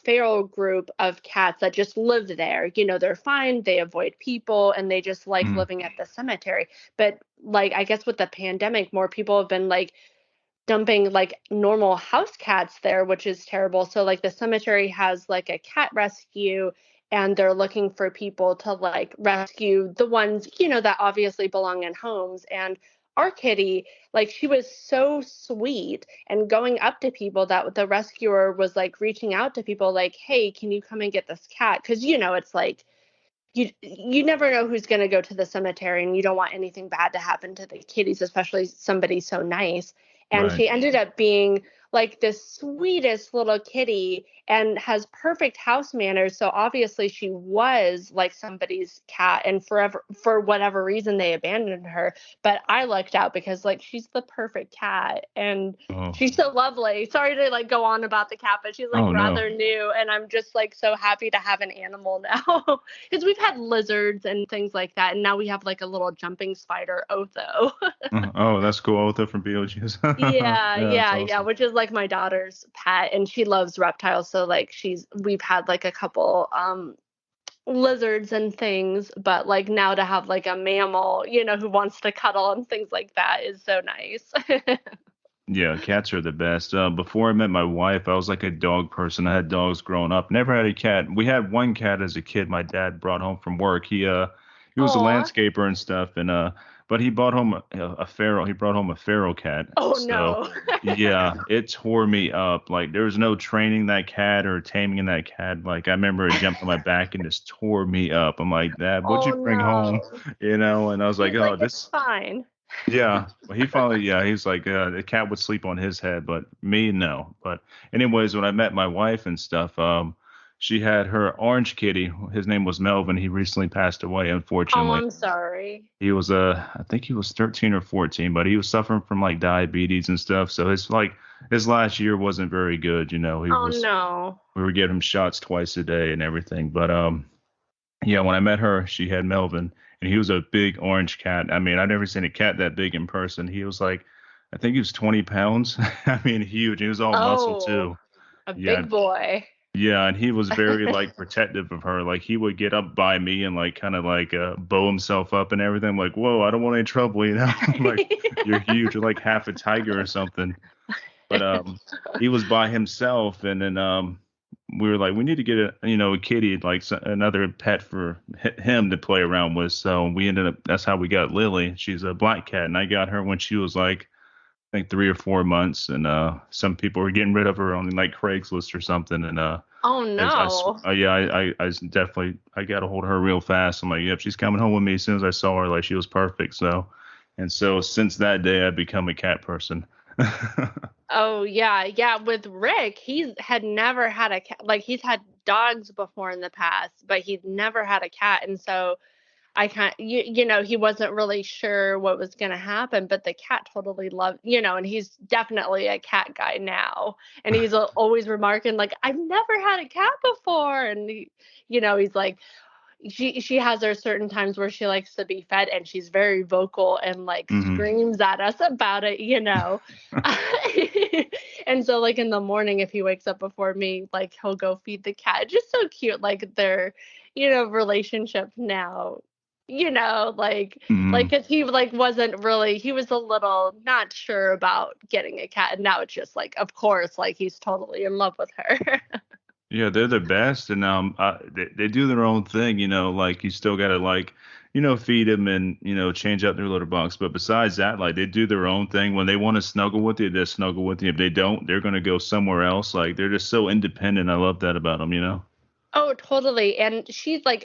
feral group of cats that just live there. They're fine, they avoid people, and they just like Hmm. living at the cemetery. But like I guess with the pandemic, more people have been like dumping like normal house cats there, which is terrible. So like the cemetery has like a cat rescue, and they're looking for people to like rescue the ones, that obviously belong in homes. And our kitty, like she was so sweet and going up to people, that the rescuer was like reaching out to people like, "Hey, can you come and get this cat?" Cuz it's like you never know who's going to go to the cemetery, and you don't want anything bad to happen to the kitties, especially somebody so nice. And Right. she ended up being like this sweetest little kitty and has perfect house manners. So obviously she was like somebody's cat, and forever, for whatever reason, they abandoned her. But I lucked out because like she's the perfect cat, and Oh, she's so lovely. Sorry to like go on about the cat, but she's like oh no. rather new, and I'm just like so happy to have an animal now. Because we've had lizards and things like that, and now we have like a little jumping spider, Otho. Oh, that's cool. Otho from Beetlejuice. Yeah, Yeah, that's yeah, yeah, awesome. which is like my daughter's pet, and she loves reptiles, so like we've had like a couple lizards and things, but like now to have like a mammal, who wants to cuddle and things like that is so nice. Yeah, cats are the best. Before I met my wife, I was like a dog person. I had dogs growing up. Never had a cat. We had one cat as a kid. My dad brought home from work. He was a Aw. landscaper and stuff, and but he brought home a feral. He brought home a feral cat. Oh So, no. yeah, it tore me up. Like there was no training that cat or taming that cat. Like I remember it jumped on my back and just tore me up. I'm like, Dad, what'd Oh you bring home? no. And I was like, He's oh, like, it's this. fine. Yeah, well, he finally, yeah, he's like, the cat would sleep on his head, but me, no. But anyways, when I met my wife and stuff, she had her orange kitty. His name was Melvin. He recently passed away, Oh, unfortunately. I'm sorry. He was, I think he was 13 or 14, but he was suffering from like diabetes and stuff. So his last year wasn't very good. Oh no. We were getting him shots twice a day and everything. But yeah, when I met her, she had Melvin, and he was a big orange cat. I mean, I've never seen a cat that big in person. He was like, I think he was 20 pounds. I mean, huge. He was all muscle Oh, too. a Yeah, big boy. yeah, and he was very like protective of her. Like he would get up by me and like kind of like bow himself up and everything. I'm like, whoa, I don't want any trouble. Like you're huge, you're like half a tiger or something. But he was by himself, and then we were like, we need to get a kitty, like another pet for him to play around with. So we ended up. That's how we got Lily. She's a black cat, and I got her when she was like I think 3 or 4 months, and some people were getting rid of her on like Craigslist or something, and Oh no. yeah, I definitely I got a hold of her real fast. I'm like, yep, she's coming home with me as soon as I saw her. Like she was perfect. So since that day, I've become a cat person. Oh yeah, yeah. With Rick, he had never had a cat. Like he's had dogs before in the past, but he'd never had a cat, and so I kind he wasn't really sure what was going to happen, but the cat totally loved, and he's definitely a cat guy now. And he's always remarking like, I've never had a cat before. And he's like, she has her certain times where she likes to be fed, and she's very vocal and like Hmm. screams at us about it. And so like in the morning, if he wakes up before me, like he'll go feed the cat. It's just so cute, like their relationship now, like Hmm. 'cause he like wasn't really, he was a little not sure about getting a cat, and now it's just like, of course, like he's totally in love with her. Yeah, they're the best, and they do their own thing. Like you still gotta like feed them and change out their litter box. But besides that, like they do their own thing. When they want to snuggle with you, they snuggle with you. If they don't, they're gonna go somewhere else. Like they're just so independent. I love that about them. Oh, totally. And she's like,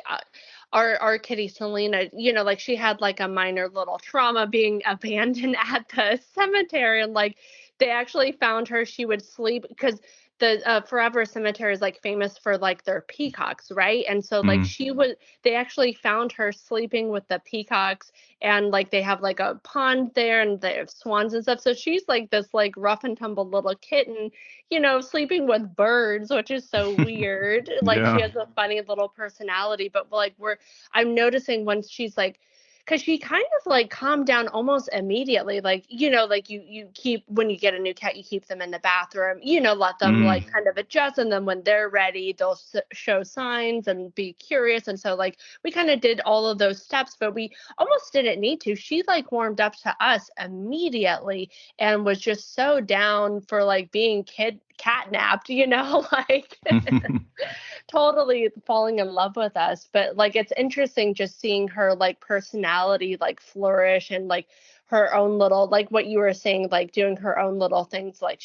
our kitty Selena, like she had like a minor little trauma being abandoned at the cemetery, and like they actually found her. She would sleep because the Forever Cemetery is like famous for like their peacocks, right? And so like Hmm. they actually found her sleeping with the peacocks, and like they have like a pond there, and they have swans and stuff. So she's like this like rough and tumble little kitten, sleeping with birds, which is so weird. Like she Yeah. has a funny little personality, but like I'm noticing once she's like, because she kind of like calmed down almost immediately. Like, like you keep, when you get a new cat, you keep them in the bathroom, let them Mm. like kind of adjust. And then when they're ready, they'll show signs and be curious. And so like we kind of did all of those steps, but we almost didn't need to. She like warmed up to us immediately and was just so down for like being catnapped, like totally falling in love with us. But like it's interesting just seeing her like personality like flourish, and like her own little, like what you were saying, like doing her own little things. Like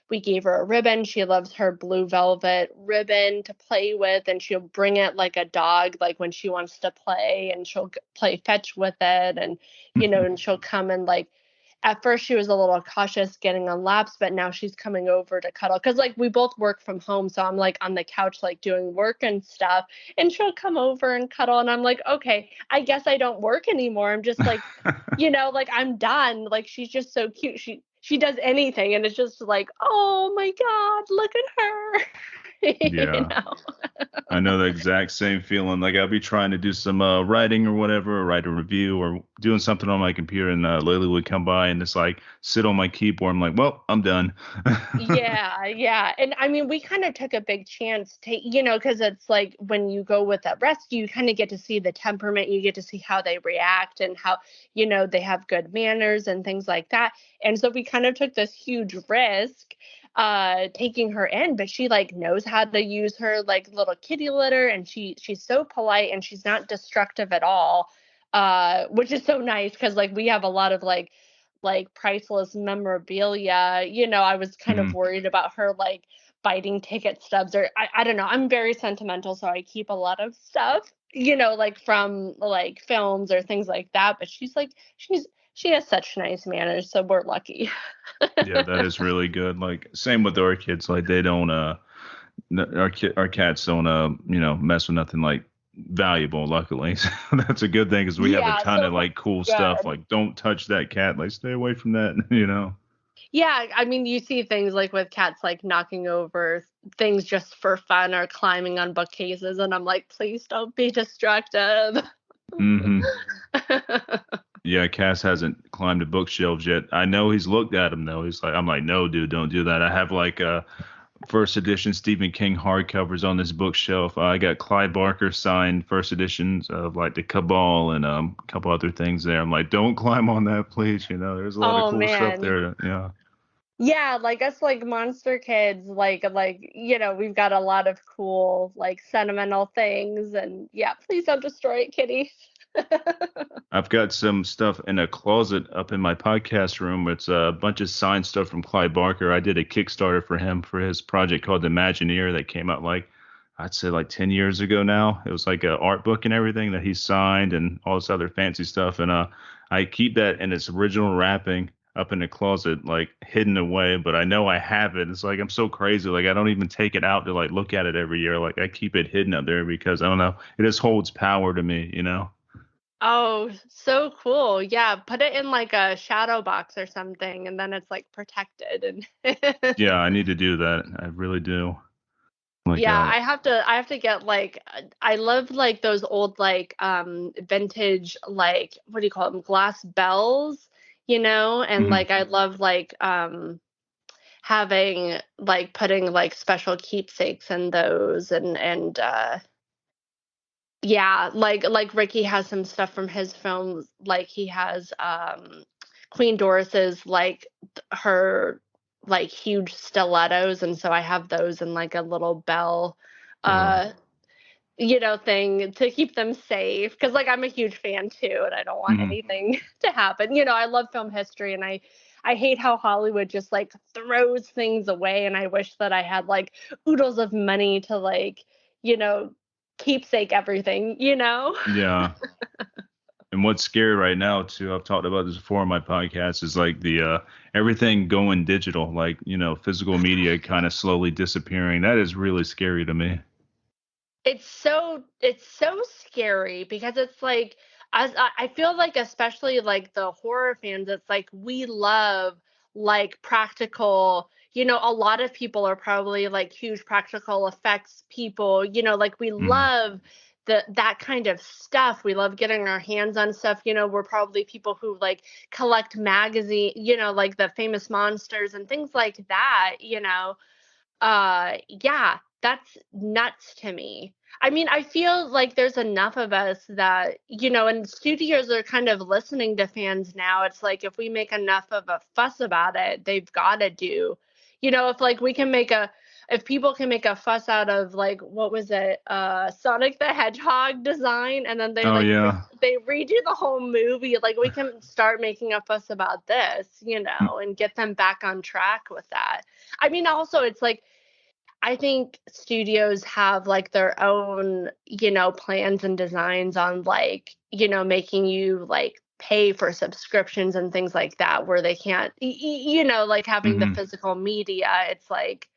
we gave her a ribbon. She loves her blue velvet ribbon to play with, and she'll bring it like a dog, like when she wants to play, and she'll play fetch with it, and and she'll come and like at first she was a little cautious getting on laps, but now she's coming over to cuddle because like we both work from home, so I'm like on the couch like doing work and stuff, and she'll come over and cuddle, and I'm like, okay, I guess I don't work anymore. I'm just like, like I'm done. Like she's just so cute. She does anything, and it's just like, oh my god, look at her. you Yeah. know. I know the exact same feeling. Like I'll be trying to do some writing or whatever, or write a review or doing something on my computer, and Lily would come by and just like sit on my keyboard. I'm like, well, I'm done. Yeah, yeah. And I mean, we kind of took a big chance to, because it's like when you go with a rescue, you kind of get to see the temperament, you get to see how they react and how, they have good manners and things like that. And so we kind of took this huge risk taking her in, but she like knows how to use her like little kitty litter, and she's so polite and she's not destructive at all. Which is so nice because like we have a lot of like priceless memorabilia. I was kind of Mm, worried about her like biting ticket stubs, or I don't know. I'm very sentimental, so I keep a lot of stuff, like from like films or things like that. But she has such nice manners, so we're lucky. yeah, that is really good. Like same with our kids. Like they don't our cats don't mess with nothing like valuable. Luckily, so that's a good thing because we have a Yeah, ton so of far like cool stuff. good. Like don't touch that cat. Like stay away from that. Yeah, I mean, you see things like with cats like knocking over things just for fun or climbing on bookcases, and I'm like, please don't be destructive. Hmm. Yeah, Cass hasn't climbed the bookshelves yet. I know he's looked at them though. I'm like, no, dude, don't do that. I have like first edition Stephen King hardcovers on this bookshelf. I got Clive Barker signed first editions of like the Cabal and a couple other things there. I'm like, don't climb on that, please. There's a lot of Oh cool stuff man. there. Yeah. Yeah, like us like monster kids, like we've got a lot of cool like sentimental things, and yeah, please don't destroy it, kitty. I've got some stuff in a closet up in my podcast room. It's a bunch of signed stuff from Clive Barker. I did a Kickstarter for him for his project called The Imagineer that came out like I'd say like 10 years ago now. It was like an art book and everything that he signed and all this other fancy stuff. And I keep that in its original wrapping up in the closet, like hidden away, but I know I have it. It's like I'm so crazy. Like I don't even take it out to like look at it every year. Like I keep it hidden up there because I don't know. It just holds power to me. Oh, so cool. Yeah, put it in like a shadow box or something, and then it's like protected and Yeah, I need to do that. I really do. Like, yeah, I have to get like I love like those old like vintage like what do you call them, glass bells, and mhm. like I love like having like putting like special keepsakes in those, and yeah, like Ricky has some stuff from his films, like he has Queen Doris's like her like huge stilettos, and so I have those in like a little bell Wow. uh thing to keep them safe, because like I'm a huge fan too, and I don't want Mhm. anything to happen. I love film history, and I hate how Hollywood just like throws things away, and I wish that I had like oodles of money to like you know keepsake everything. Yeah. And what's scary right now too, I've talked about this before on my podcast, is like the everything going digital, like, physical media kind of slowly disappearing. That is really scary to me. It's so scary because it's like, as I feel like, especially like the horror fans, it's like we love like practical. A lot of people are probably like huge practical effects people. Like we Mhm. love that kind of stuff. We love getting our hands on stuff. We're probably people who like collect magazine. Like the famous monsters and things like that. Yeah, that's nuts to me. I mean, I feel like there's enough of us that, and studios are kind of listening to fans now. It's like if we make enough of a fuss about it, they've got to do. If like if people can make a fuss out of like what was it, Sonic the Hedgehog design, and then they Oh like yeah. they redo the whole movie, like we can start making a fuss about this, Mm, and get them back on track with that. I mean, also, it's like I think studios have like their own, plans and designs on like, making you like pay for subscriptions and things like that, where they can't, like having the Hmm. physical media, it's like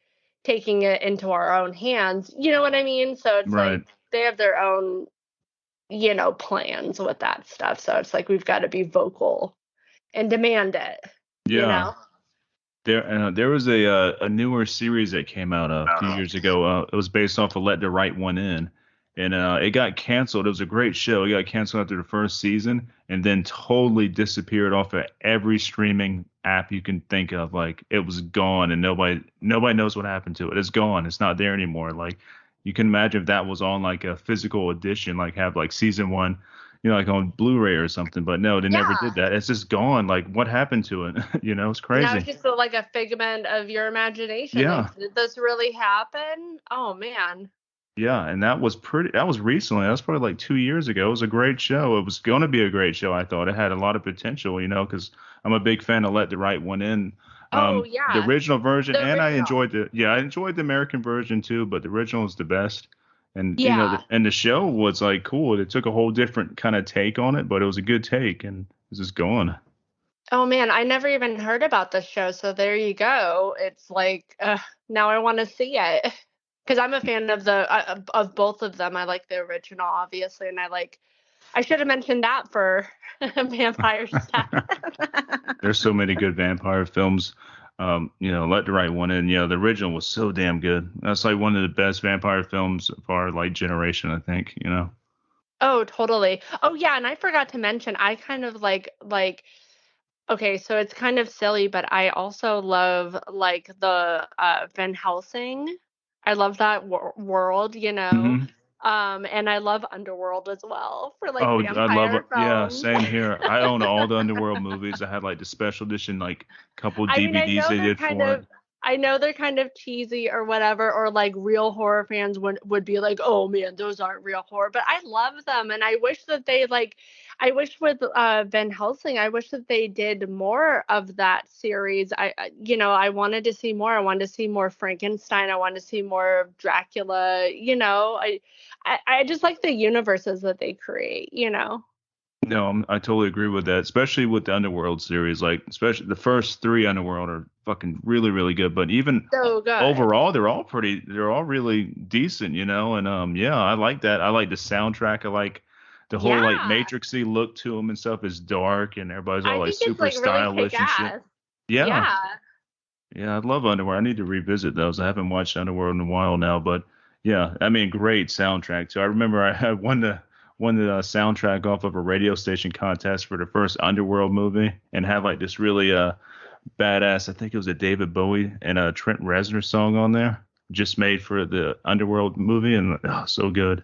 taking it into our own hands. You know what I mean? So it's Right. like they have their own, plans with that stuff. So it's like we've got to be vocal and demand it, you Yeah. know? There was a newer series that came out a few years ago. It was based off of Let the Right One In, and it got canceled. It was a great show. It got canceled after the first season, and then totally disappeared off of every streaming app you can think of. Like it was gone, and nobody knows what happened to it. It's gone. It's not there anymore. Like you can imagine if that was on like a physical edition, like have like season one, like on Blu-ray or something. But no, they never Yeah. did that. It's just gone. Like what happened to it? It's Now it's crazy. just like a figment of your imagination. Yeah. Like, did this really happen? Oh man. Yeah, and that was recently. That was probably like 2 years ago. It was a great show. It was going to be a great show. I thought it had a lot of potential, because I'm a big fan of Let the Right One In. Oh The yeah. original version, The and original. I enjoyed the American version too, but the original is the best. And Yeah. and the show was like cool. It took a whole different kind of take on it, but it was a good take, and it's just going. Oh man, I never even heard about this show. So there you go. It's like now I want to see it because I'm a fan of the of both of them. I like the original, obviously, and I should have mentioned that for vampire stuff. There's so many good vampire films. Let the Right One In. Yeah, the original was so damn good. That's like one of the best vampire films of our like generation, I think. Oh, totally. Oh yeah, and I forgot to mention I kind of like okay, so it's kind of silly, but I also love like the Van Helsing. I love that world, Hmm. and I love Underworld as well for like Oh, I love it. vampire Yeah, films. same here. I own all the Underworld movies. I had like the special edition, like couple I mean, DVDs they did for it. I know they're kind of cheesy or whatever, or like real horror fans would be like, "Oh man, those aren't real horror." But I love them, and I wish that I wish with Van Helsing, I wish that they did more of that series. I wanted to see more. I wanted to see more Frankenstein. I wanted to see more of Dracula. I just like the universes that they create. No, I totally agree with that, especially with the Underworld series. Like, especially the first three Underworld are fucking really, really good. But even So good. overall, they're all really decent. And yeah, I like that. I like the soundtrack. I like the whole like Yeah. Matrixy look to them and stuff is dark, and everybody's all I like think it's super like really kick stylish and shit. ass. Yeah, Yeah. yeah, I love Underworld. I need to revisit those. I haven't watched Underworld in a while now, but yeah, I mean, great soundtrack too. I remember I had won the soundtrack off of a radio station contest for the first Underworld movie, and had like this really badass. I think it was a David Bowie and a Trent Reznor song on there, just made for the Underworld movie, and so good.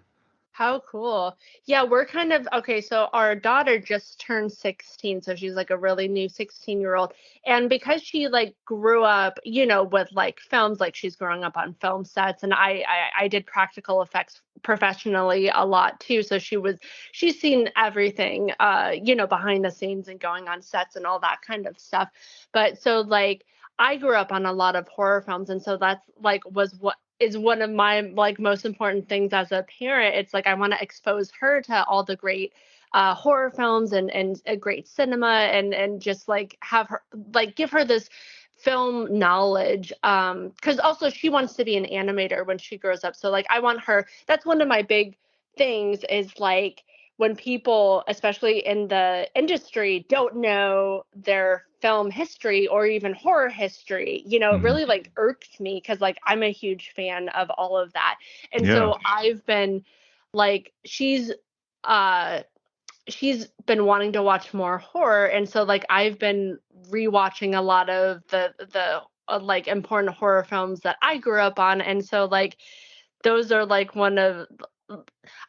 How cool. Yeah, we're kind of okay. So our daughter just turned 16, so she's like a really new 16-year-old. And because she like grew up, with like films, like she's growing up on film sets, and I did practical effects professionally a lot too. So she's seen everything, behind the scenes and going on sets and all that kind of stuff. But so like I grew up on a lot of horror films, and so that's like was what is one of my like most important things as a parent. It's like I want to expose her to all the great horror films and a great cinema and just like have her like give her this film knowledge, because also she wants to be an animator when she grows up. So like I want her, that's one of my big things is like when people, especially in the industry, don't know their film history or even horror history, it Hmm. really like irks me because like I'm a huge fan of all of that. And Yeah. so I've been like, uh she's been wanting to watch more horror, and so like I've been rewatching a lot of the like important horror films that I grew up on, and so like those are like one of,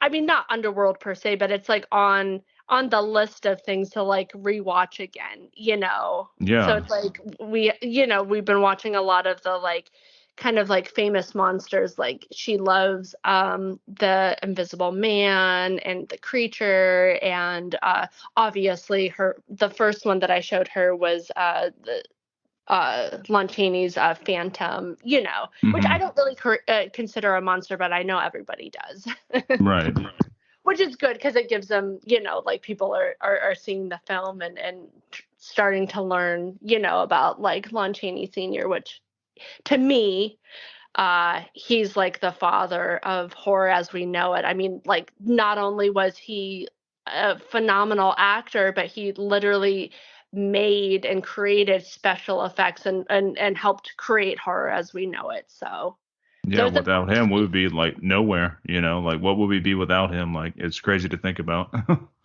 I mean, not Underworld per se, but it's like on the list of things to like rewatch again. So Yeah. it's like we've been watching a lot of the like kind of like famous monsters. Like she loves the Invisible Man and the Creature, and obviously the first one that I showed her was the Lon Chaney's Phantom, which I Hmm. don't really consider a monster, but I know everybody does. Right. which is good because it gives them, like people are seeing the film and starting to learn, about like Lon Chaney Sr., which to me, he's like the father of horror as we know it. I mean, like not only was he a phenomenal actor, but he literally made and created special effects and helped create horror as we know it. So Yeah, those are without him, we would be like nowhere, like what would we be without him? Like it's crazy to think about.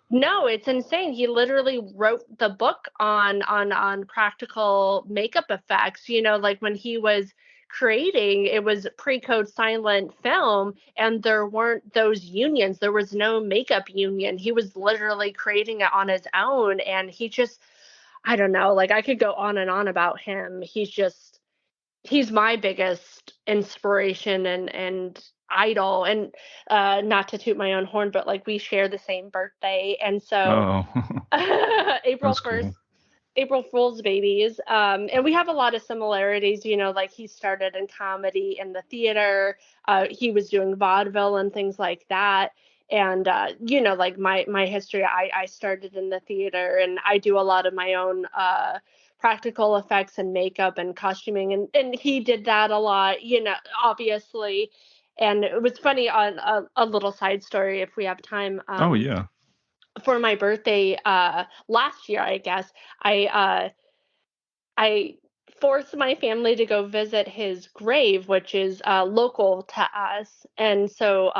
no, it's insane. He literally wrote the book on practical makeup effects. Like when he was creating, it was pre-code silent film, and there weren't those unions. There was no makeup union. He was literally creating it on his own, and he just, I don't know, like I could go on and on about him. He's my biggest inspiration and idol, and not to toot my own horn, but like we share the same birthday, and so Oh, April that's 1st, cool. April Fool's babies. And we have a lot of similarities, like he started in comedy in the theater. He was doing vaudeville and things like that. And, like my history, I started in the theater, and I do a lot of my own practical effects and makeup and costuming. And he did that a lot, obviously. And it was funny on a little side story if we have time. Oh yeah. For my birthday last year, I guess, I forced my family to go visit his grave, which is local to us. And so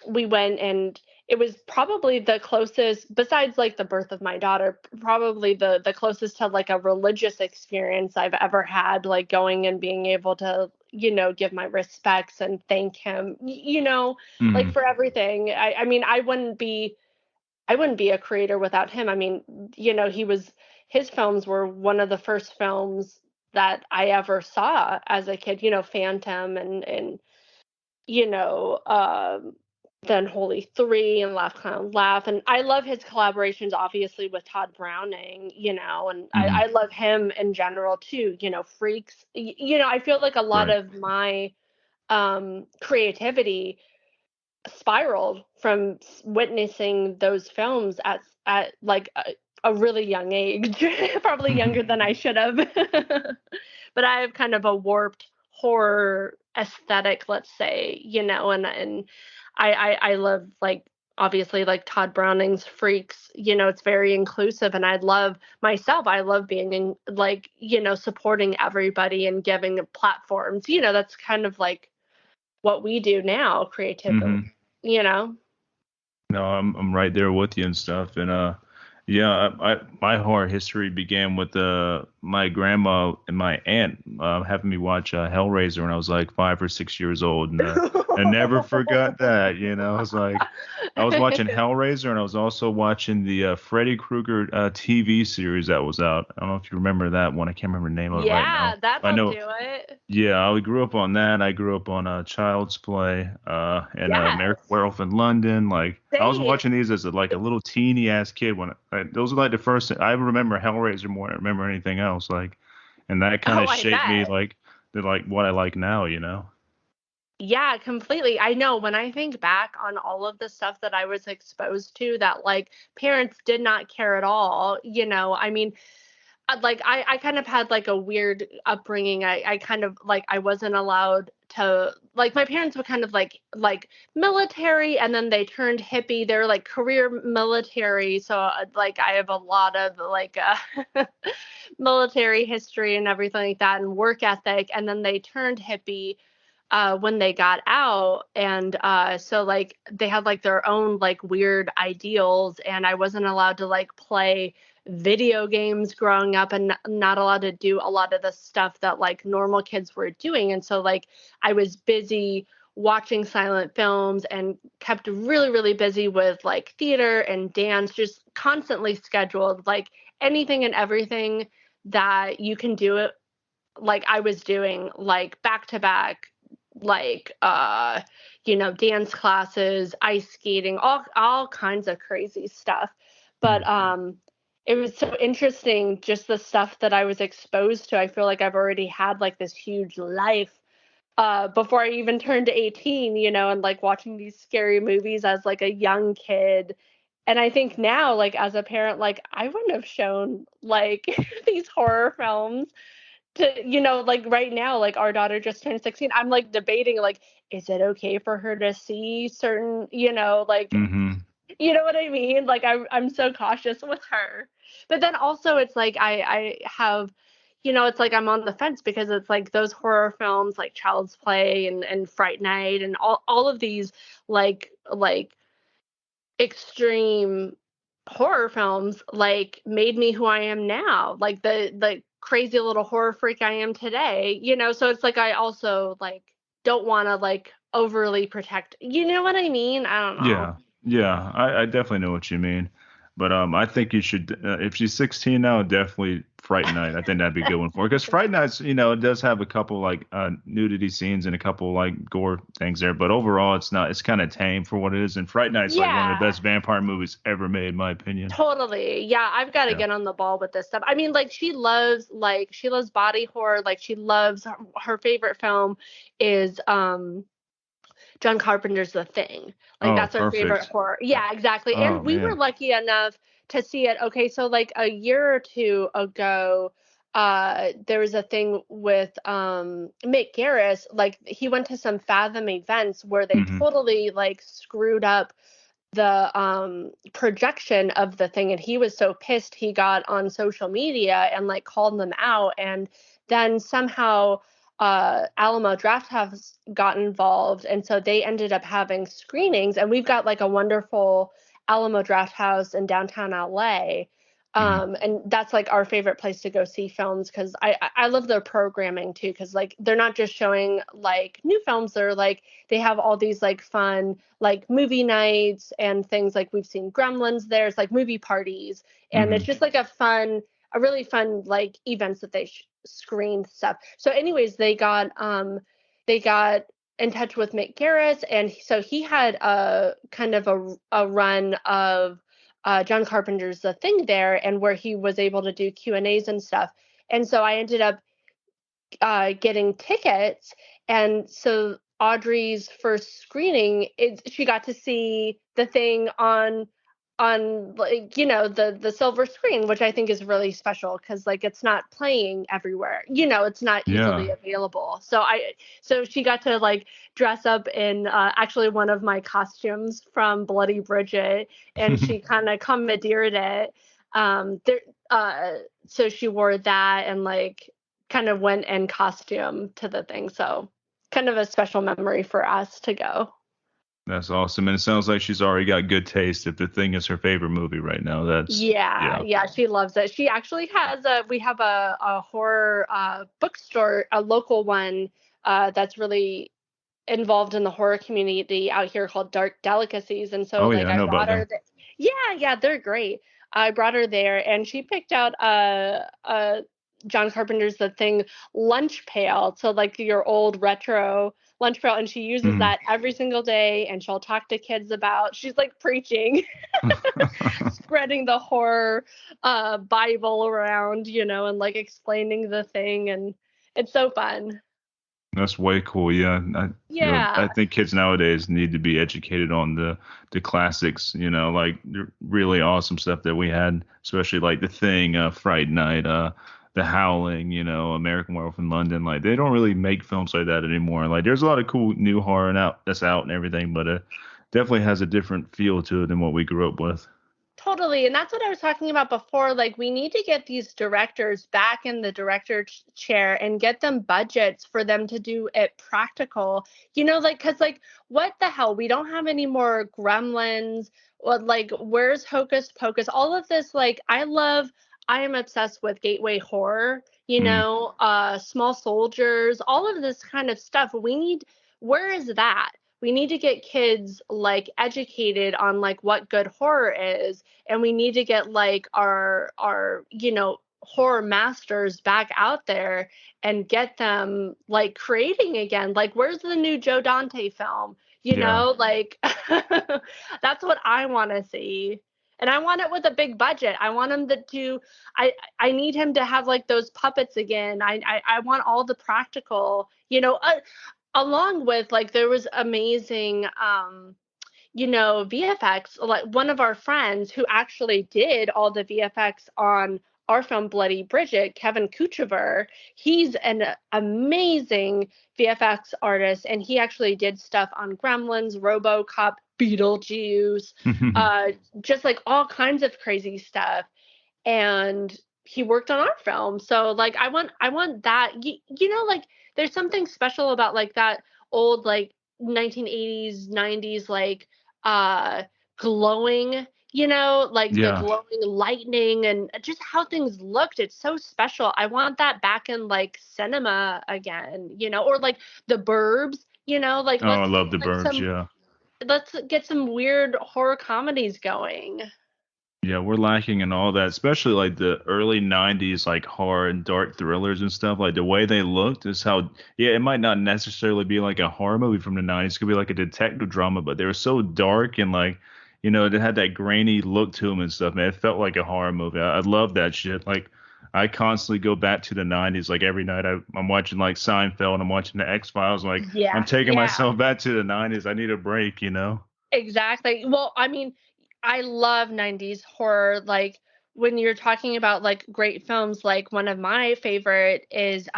we went, and it was probably the closest, besides like the birth of my daughter, probably the closest to like a religious experience I've ever had, like going and being able to, give my respects and thank him, like Hmm. for everything. I mean, I wouldn't be a creator without him. I mean, his films were one of the first films that I ever saw as a kid, Phantom and you know, um, then Holy Three and Laugh Clown Laugh. And I love his collaborations, obviously, with Todd Browning, and I Hmm. love him in general too, Freaks. I feel like a lot Right. of my creativity spiraled from witnessing those films at like a really young age, probably younger than I should have. But I have kind of a warped horror aesthetic, let's say, and I love like obviously like Todd Browning's Freaks, it's very inclusive, and I love being in like, supporting everybody and giving platforms. That's kind of like what we do now creatively, Hmm. you know? No, I'm right there with you and stuff. And yeah, my horror history began with my grandma and my aunt having me watch Hellraiser when I was like 5 or 6 years old, and I never forgot that. I was like, I was watching Hellraiser, and I was also watching the Freddy Krueger TV series that was out. I don't know if you remember that one. I can't remember the name of it right Yeah, now. I that'll know. do it. Yeah, I grew up on that. I grew up on Child's Play, and American Yes, Werewolf in London. Like I was same. watching these as like a little teeny ass kid those are like the first. I remember Hellraiser more than I remember anything else. Like, and that kind Oh, of I shaped me bet. like what I like now. Yeah, completely. I know when I think back on all of the stuff that I was exposed to that like parents did not care at all, I mean, like I kind of had like a weird upbringing. I kind of like I wasn't allowed to like my parents were kind of like military, and then they turned hippie. They're like career military, so like I have a lot of like military history and everything like that, and work ethic. And then they turned hippie when they got out, and so like they had like their own like weird ideals, and I wasn't allowed to like play video games growing up, and not allowed to do a lot of the stuff that like normal kids were doing. And so like I was busy watching silent films and kept really really busy with like theater and dance, just constantly scheduled, like anything and everything that you can do it, like I was doing like back to back, like dance classes, ice skating, all kinds of crazy stuff. But it was so interesting just the stuff that I was exposed to. I feel like I've already had like this huge life before I even turned 18, and like watching these scary movies as like a young kid. And I think now, like as a parent, like I wouldn't have shown like these horror films to, like right now, like our daughter just turned 16. I'm like debating, like, is it okay for her to see certain, like, Mm-hmm. you know what I mean? Like I'm so cautious with her. But then also it's like I have, it's like I'm on the fence because it's like those horror films like Child's Play and Fright Night and all of these like extreme horror films like made me who I am now. Like the crazy little horror freak I am today, so it's like I also like don't want to like overly protect. You know what I mean? I don't know. Yeah, yeah, I definitely know what you mean. But I think you should, if she's 16 now, definitely Fright Night. I think that'd be a good one for her. Because Fright Nights, it does have a couple like nudity scenes and a couple like gore things there. But overall, it's not, it's kind of tame for what it is. And Fright Night's like one of the Yeah. best vampire movies ever made, in my opinion. Totally. Yeah, I've got to Yeah. get on the ball with this stuff. I mean, like she loves body horror. Like she loves her favorite film is John Carpenter's The Thing. Like Oh, that's her favorite perfect. horror. Yeah, exactly. Oh And we were man. lucky enough to see it. Okay, so like a year or two ago, there was a thing with Mick Garris. Like he went to some Fathom events where they Hmm. totally like screwed up the projection of the thing, and he was so pissed he got on social media and like called them out, and then somehow Alamo Drafthouse got involved, and so they ended up having screenings, and we've got like a wonderful Alamo Drafthouse in downtown LA. Hmm. And that's like our favorite place to go see films because I love their programming too, because like they're not just showing like new films, they're like they have all these like fun like movie nights and things. Like we've seen Gremlins there. It's like movie parties, and it's Hmm. just like a really fun like events that they screened stuff. So anyways, they got in touch with Mick Garris, and so he had a kind of a run of John Carpenter's The Thing there, and where he was able to do Q&As and stuff. And so I ended up getting tickets, and so Audrey's first screening, she got to see The Thing on like the silver screen, which I think is really special because like it's not playing everywhere, it's not easily Yeah. available. So she got to like dress up in actually one of my costumes from Bloody Bridget, and she kind of commandeered it. There so she wore that and like kind of went in costume to the thing. So kind of a special memory for us to go. That's awesome. And it sounds like she's already got good taste. If The Thing is her favorite movie right now, that's, Yeah, yeah. yeah, she loves it. She actually has we have a horror bookstore, a local one that's really involved in the horror community out here called Dark Delicacies. And so Oh, yeah, like I I know about brought her them. yeah, yeah, they're great. I brought her there and she picked out a John Carpenter's The Thing lunch pail. So like your old retro lunch pail, and she uses Mhm. that every single day, and she'll talk to kids about, she's like preaching, spreading the horror Bible around, and like explaining the thing, and it's so fun. That's way cool. Yeah, I Yeah. think kids nowadays need to be educated on the classics. Like the really awesome stuff that we had, especially like The Thing, Fright Night, The Howling. American Werewolf in London. Like they don't really make films like that anymore. Like there's a lot of cool new horror that's out and everything, but it definitely has a different feel to it than what we grew up with. Totally. And that's what I was talking about before. Like, we need to get these directors back in the director chair and get them budgets for them to do it practical. Like, because, like, what the hell? We don't have any more Gremlins. Or, like, where's Hocus Pocus? All of this, like, I am obsessed with gateway horror, Mm, Small Soldiers, all of this kind of stuff. Where is that? We need to get kids like educated on like what good horror is, and we need to get like our horror masters back out there and get them like creating again. Like where's the new Joe Dante film? yeah, Like that's what I want to see. And I want it with a big budget. I want him to do I need him to have like those puppets again. I want all the practical, along with like there was amazing VFX, like one of our friends who actually did all the VFX on our film Bloody Bridget, Kevin Kuchever, he's an amazing VFX artist, and he actually did stuff on Gremlins, RoboCop, Beetlejuice, uh, just like all kinds of crazy stuff. And he worked on our film. So like I want that like there's something special about like that old like 1980s 90s like uh glowing, like the Yeah. glowing lightning and just how things looked. It's so special. I want that back in like cinema again, or like the Burbs, like Oh, I let's love the like Burbs. Yeah. let's get some weird horror comedies going. Yeah, we're lacking in all that, especially like the early 90s, like horror and dark thrillers and stuff. Like the way they looked is how, yeah, it might not necessarily be like a horror movie from the 90s. It could be like a detective drama, but they were so dark and like, it had that grainy look to them and stuff, man. It felt like a horror movie. I love that shit. Like, I constantly go back to the 90s. Like every night I'm watching like Seinfeld and I'm watching the X-Files. Like, I'm Yeah, taking yeah. myself back to the 90s. I need a break. Exactly. Well, I mean, I love 90s horror. Like when you're talking about like great films, like one of my favorite is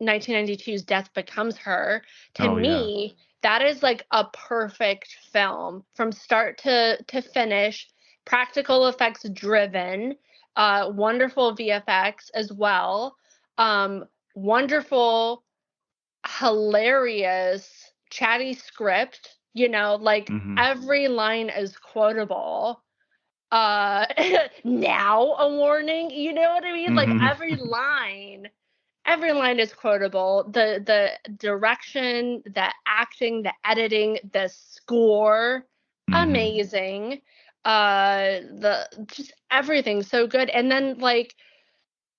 1992's Death Becomes Her. To Oh, yeah. me, that is like a perfect film from start to finish, practical effects driven, wonderful VFX as well. Wonderful, hilarious, chatty script, like Hmm. every line is quotable. Uh now a warning, you know what I mean? Like Hmm. every line is quotable. The direction, the acting, the editing, the score, Hmm. amazing. The just everything so good. And then like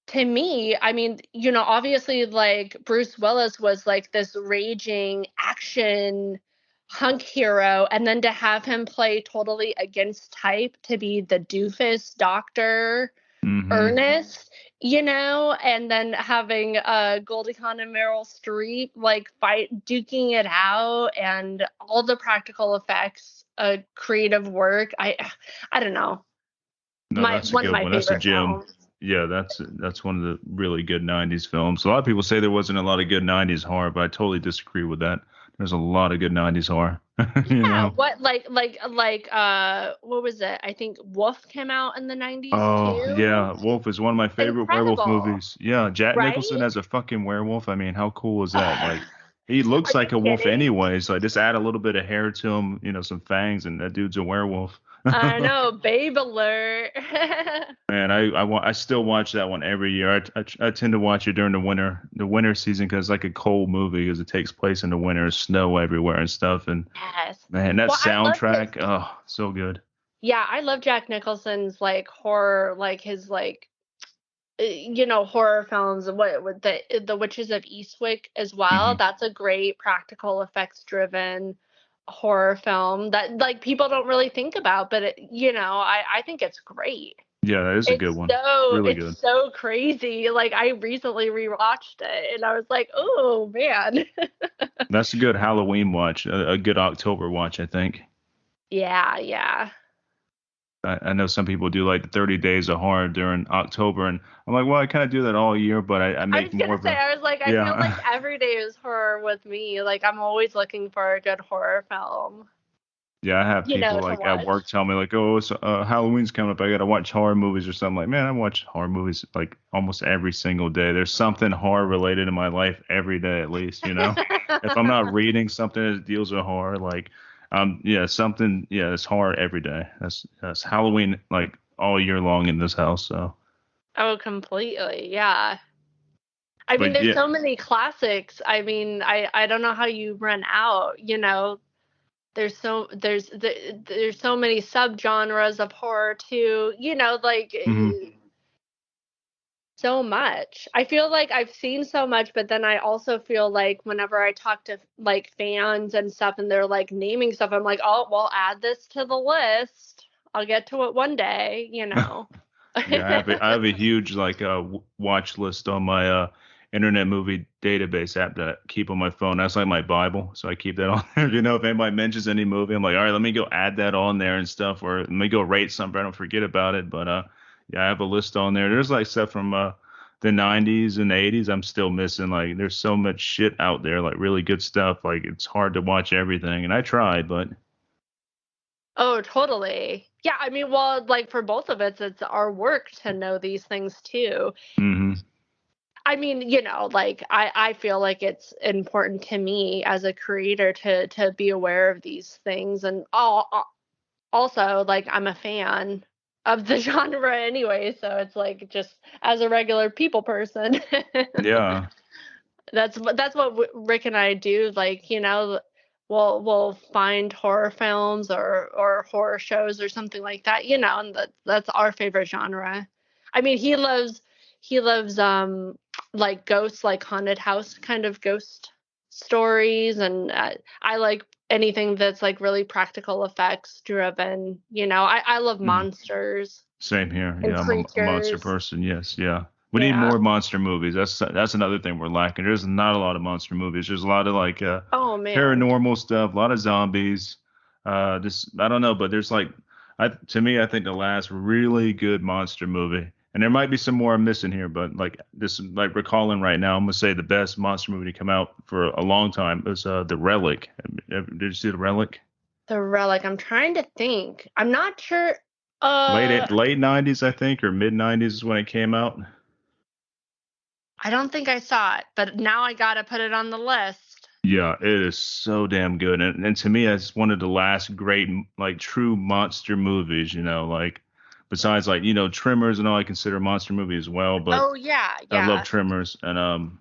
to me, I mean, obviously, like Bruce Willis was like this raging action hunk hero, and then to have him play totally against type to be the doofus doctor Hmm. Ernest, and then having Goldie Hawn and Meryl Streep like fight duking it out, and all the practical effects, creative work. I don't know, No, my that's a one of good my one. That's a favorite gem. films. Yeah, that's one of the really good 90s films. A lot of people say there wasn't a lot of good 90s horror, but I totally disagree with that. There's a lot of good 90s horror. You Yeah, know? what what was it? I think Wolf came out in the 90s Oh, too. yeah. Wolf is one of my favorite werewolf Incredible, movies. Yeah, Jack Nicholson right? as a fucking werewolf. I mean, how cool is that? Are Like, he looks like you a wolf kidding? anyways. Like, just add a little bit of hair to him, some fangs, and that dude's a werewolf. I know, babe alert. Man, I still watch that one every year. I tend to watch it during the winter season because it's like a cold movie because it takes place in the winter, snow everywhere and stuff. And Yes. man, that Well, I love his soundtrack, oh, so good. yeah, I love Jack Nicholson's like horror, like his like horror films. What with the Witches of Eastwick as well. Hmm. That's a great practical effects driven horror film that like people don't really think about, but I think it's great. Yeah, that is a good It's one. so Really it's good. so crazy. Like I recently rewatched it and I was like, oh man. That's a good Halloween watch, a good October watch, I think. Yeah, yeah. I know some people do like the 30 days of horror during October, and I'm like, well, I kind of do that all year, but I I make was more gonna of say, a, I was like, I feel like yeah. every day is horror with me. Like I'm always looking for a good horror film, Yeah, I have people to like at watch. work tell me like, "Oh, Halloween's coming up. I gotta watch horror movies or something." Like, man, I watch horror movies like almost every single day. There's something horror related in my life every day at least. If I'm not reading something that deals with horror, like, yeah, something, yeah, it's horror every day. That's Halloween like all year long in this house. So, Oh, completely. Yeah. I mean, but there's yeah, so many classics. I mean, I don't know how you run out, there's so many subgenres of horror too, like hmm, so much. I feel like I've seen so much, but then I also feel like whenever I talk to like fans and stuff and they're like naming stuff, I'm like, oh, well, add this to the list. I'll get to it one day. yeah, I have a huge like watch list on my Internet Movie Database app that I keep on my phone. That's like my Bible, so I keep that on there. If anybody mentions any movie, I'm like, all right, let me go add that on there and stuff, or let me go rate something. I don't forget about it. But yeah, I have a list on there. There's like stuff from the 90s and 80s. I'm still missing. Like, there's so much shit out there, like really good stuff. Like, it's hard to watch everything, and I tried, but Oh, totally. Yeah, I mean, well, like for both of us, it's our work to know these things too. hmm I mean, like I feel like it's important to me as a creator to be aware of these things, and also like I'm a fan of the genre anyway, so it's like just as a regular people person. yeah. That's what Rick and I do. Like, we'll find horror films or horror shows or something like that, and that's our favorite genre. I mean, he loves like ghosts, like haunted house kind of ghost stories, and I like anything that's like really practical effects driven. I love Mhm. monsters Same here. and Yeah, I'm a monster creatures. person. Yes, yeah. We need Yeah. more monster movies. That's another thing we're lacking. There's not a lot of monster movies. There's a lot of like Oh man. paranormal stuff, a lot of zombies. Just I don't know, but there's like to me, I think the last really good monster movie, and there might be some more I'm missing here, but like this, like recalling right now, I'm gonna say the best monster movie to come out for a long time was The Relic. Did you see The Relic? The Relic. I'm trying to think. I'm not sure. Late 90s, I think, or mid 90s is when it came out. I don't think I saw it, but now I gotta put it on the list. Yeah, it is so damn good, and to me, it's one of the last great like true monster movies. Like besides like Tremors and all, I consider a monster movie as well. But Oh yeah, I love yeah. Tremors, and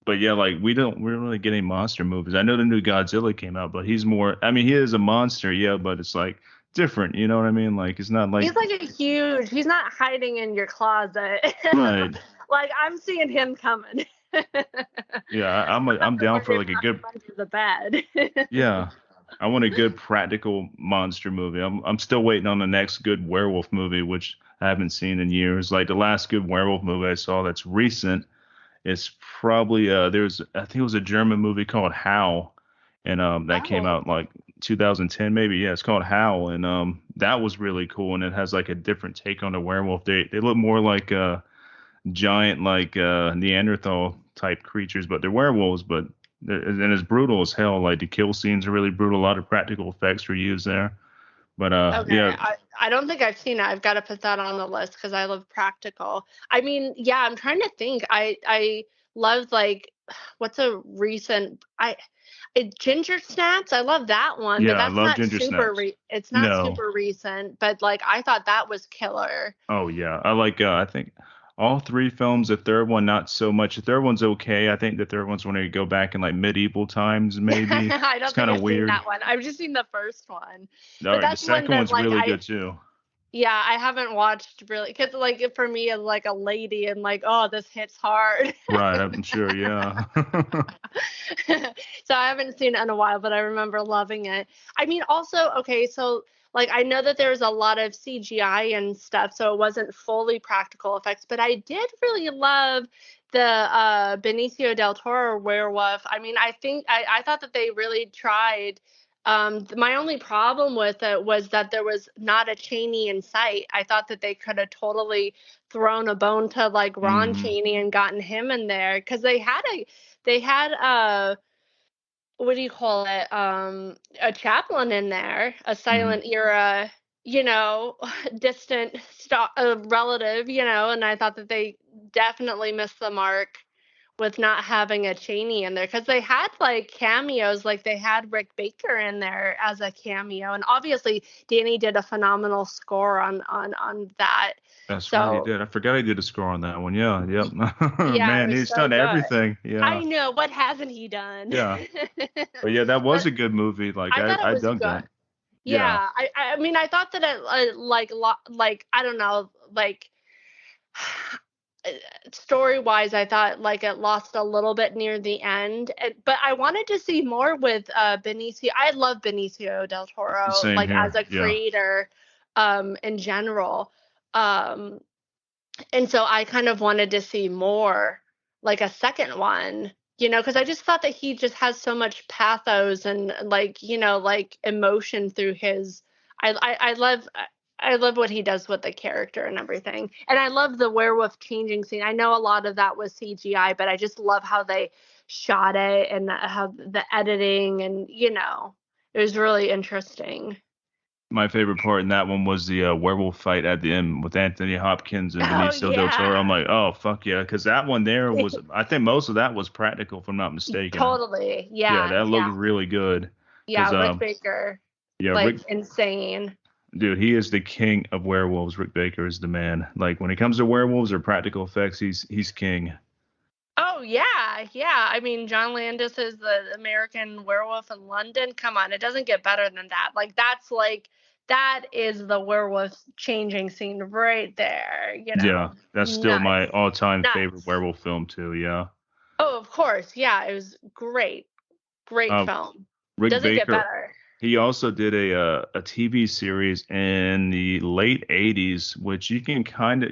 but yeah, like we don't really get any monster movies. I know the new Godzilla came out, but he's more. I mean, he is a monster, yeah, but it's like different. You know what I mean? Like it's not like He's like a huge. He's not hiding in your closet. right. Like I'm seeing him coming. Yeah, I have I'm to down for worry like a about good him under the bed. yeah. I want a good practical monster movie. I'm still waiting on the next good werewolf movie, which I haven't seen in years. Like the last good werewolf movie I saw that's recent is probably there's I think it was a German movie called Howl, and that came Oh, out like 2010 maybe. Yeah, it's called Howl, and that was really cool, and it has like a different take on the werewolf. They look more like giant like Neanderthal type creatures, but they're werewolves. But and it's brutal as hell. Like the kill scenes are really brutal. A lot of practical effects were used there. But okay. yeah, I don't think I've seen it. I've got to put that on the list because I love practical. I mean, yeah, I'm trying to think. I love like what's a recent Ginger Snaps. I love that one, but yeah, I that's love not Ginger super Snaps. it's not No, super recent, but like I thought that was killer. oh yeah, I like I think all three films. The third one not so much. The third one's okay. I think the third one's when they go back in like medieval times maybe. I It's don't think kind of I've seen weird. that one. I've just seen the first one. All But right, the that's one second that one's like really good too. yeah, I haven't watched really cuz like for me as like a lady and like oh, this hits hard. Right, I'm sure. Yeah. So I haven't seen it in a while, but I remember loving it. I mean, also, okay, so like I know that there's a lot of CGI and stuff, so it wasn't fully practical effects, but I did really love the Benicio del Toro werewolf. I mean, I thought that they really tried. My only problem with it was that there was not a Chaney in sight. I thought that they could have totally thrown a bone to like Ron hmm Chaney and gotten him in there because they had what do you call it? A chaplain in there, a hmm silent era, distant relative, and I thought that they definitely missed the mark with not having a Cheney in there because they had like cameos, like they had Rick Baker in there as a cameo, and obviously Danny did a phenomenal score on that. That's right, he So did. I forgot he did a score on that one. Yeah, yep. yeah, it Man, was he's so done good. everything. Yeah, I know, what hasn't he done? yeah. But yeah, that was But a good movie. Like I thought it I was dug good. that. Yeah. Yeah, I mean, I thought that it like I don't know, like story wise, I thought like it lost a little bit near the end, but I wanted to see more with Benicio. I love Benicio del Toro, Same like as here. a Yeah. creator, in general, um, and so I kind of wanted to see more. like a second one, because I just thought that he just has so much pathos and like, like emotion through his. I love what he does with the character and everything, and I love the werewolf changing scene. I know a lot of that was CGI, but I just love how they shot it and how the editing and it was really interesting. My favorite part in that one was the werewolf fight at the end with Anthony Hopkins and Oh Benicio del Toro. I'm yeah. like, oh fuck yeah, because that one there was, I think most of that was practical, if I'm not mistaken. Totally. Yeah, Yeah, that looked yeah. really good. Because Yeah, Rick Baker, yeah, like Rick, insane. dude, he is the king of werewolves. Rick Baker is the man. Like when it comes to werewolves or practical effects, he's king. Oh yeah, yeah. I mean, John Landis is the American Werewolf in London. Come on, it doesn't get better than that. That is the werewolf changing scene right there, Yeah, that's still my Nuts. all-time favorite Nuts. werewolf film too. Yeah. Oh, of course. Yeah, it was great. Great Uh, film. Rick Doesn't get Baker. better. He also did a TV series in the late '80s, which you can find it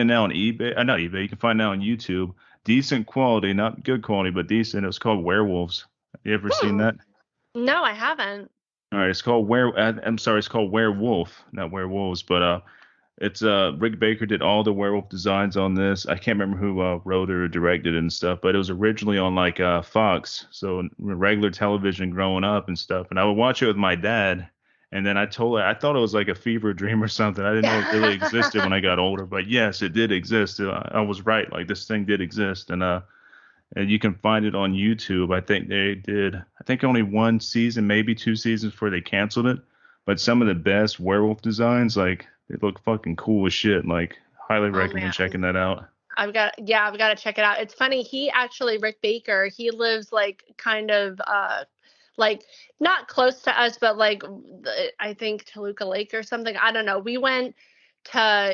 now on eBay. Not eBay. You can find it now on YouTube. Decent quality, not good quality, but decent. It was called Werewolves. You ever seen Hmm. that? No, I haven't. All right, it's called I'm sorry, it's called Werewolf, not Werewolves, but it's Rick Baker did all the werewolf designs on this. I can't remember who wrote or directed it and stuff, but it was originally on like Fox, so regular television growing up and stuff. And I would watch it with my dad, and then I thought it was like a fever dream or something. I didn't know it really existed when I got older, but yes, it did exist. I was right, like this thing did exist, and you can find it on YouTube. I think they did, I think only one season, maybe two seasons before they canceled it. But some of the best werewolf designs, like they look fucking cool as shit. Like, highly Oh recommend man. checking that out. I've got to check it out. It's funny, Rick Baker, he lives like kind of like not close to us, but like I think Toluca Lake or something. I don't know.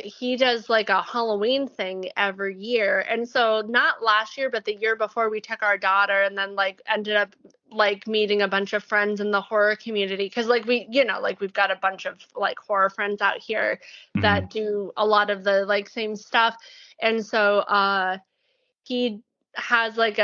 He does like a Halloween thing every year. And so not last year, but the year before, we took our daughter and then like ended up like meeting a bunch of friends in the horror community. Cause like like we've got a bunch of like horror friends out here Hmm. that do a lot of the like same stuff. And so he has like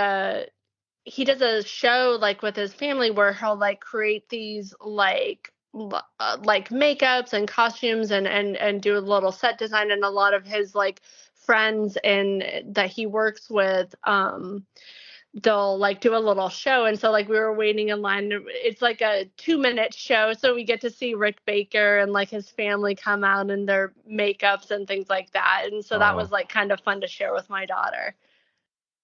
he does a show like with his family where he'll like create these like makeups and costumes and do a little set design, and a lot of his like friends and that he works with they'll like do a little show. And so like we were waiting in line, it's like a 2-minute show, so we get to see Rick Baker and like his family come out in their makeups and things like that, and so that was Oh, like kind of fun to share with my daughter.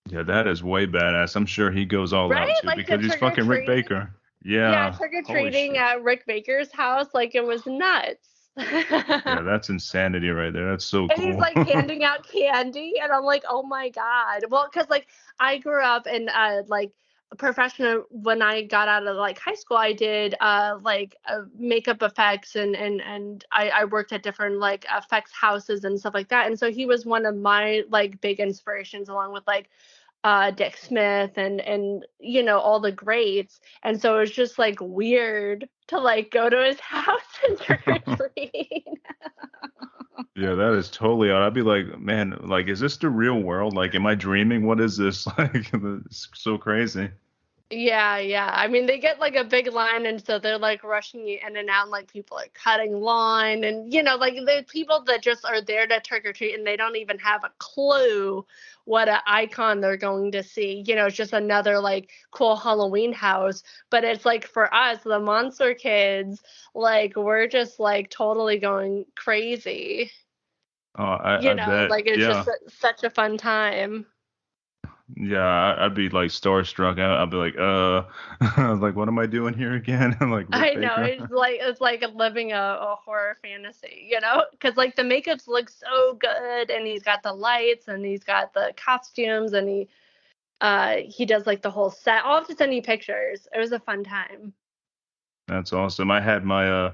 yeah, that is way badass. I'm sure he goes all Right, out too like the because he's trick or fucking Rick treat. Baker. Yeah, Yeah. trick or Holy treating shit. at Rick Baker's house, like it was nuts. Yeah, that's insanity right there. That's so And he's cool. like handing out candy, and I'm like, oh my god. Well, because like I grew up in like professional when I got out of like high school. I did makeup effects and I worked at different like effects houses and stuff like that. And so he was one of my like big inspirations, along with like Dick Smith and all the greats. And so it was just like weird to like go to his house and trick or treat. Yeah, that is totally odd. I'd be like, man, like, is this the real world? Like, am I dreaming? What is this? Like, it's so crazy. Yeah, yeah. I mean, they get like a big line, and so they're like rushing you in and out, and like people are cutting line, and like the people that just are there to trick or treat, and they don't even have a clue what an icon they're going to see. It's just another like cool Halloween house, but it's like for us, the monster kids, like we're just like totally going crazy. Oh, I bet. Like it's just Yeah. such a fun time. Yeah, I'd be like starstruck. I'd be like, like, what am I doing here again? I'm like Rick I know, Baker. it's like living a horror fantasy, because like the makeups look so good, and he's got the lights, and he's got the costumes, and he does like the whole set. I'll have to send you pictures. It was a fun time. That's awesome. I had my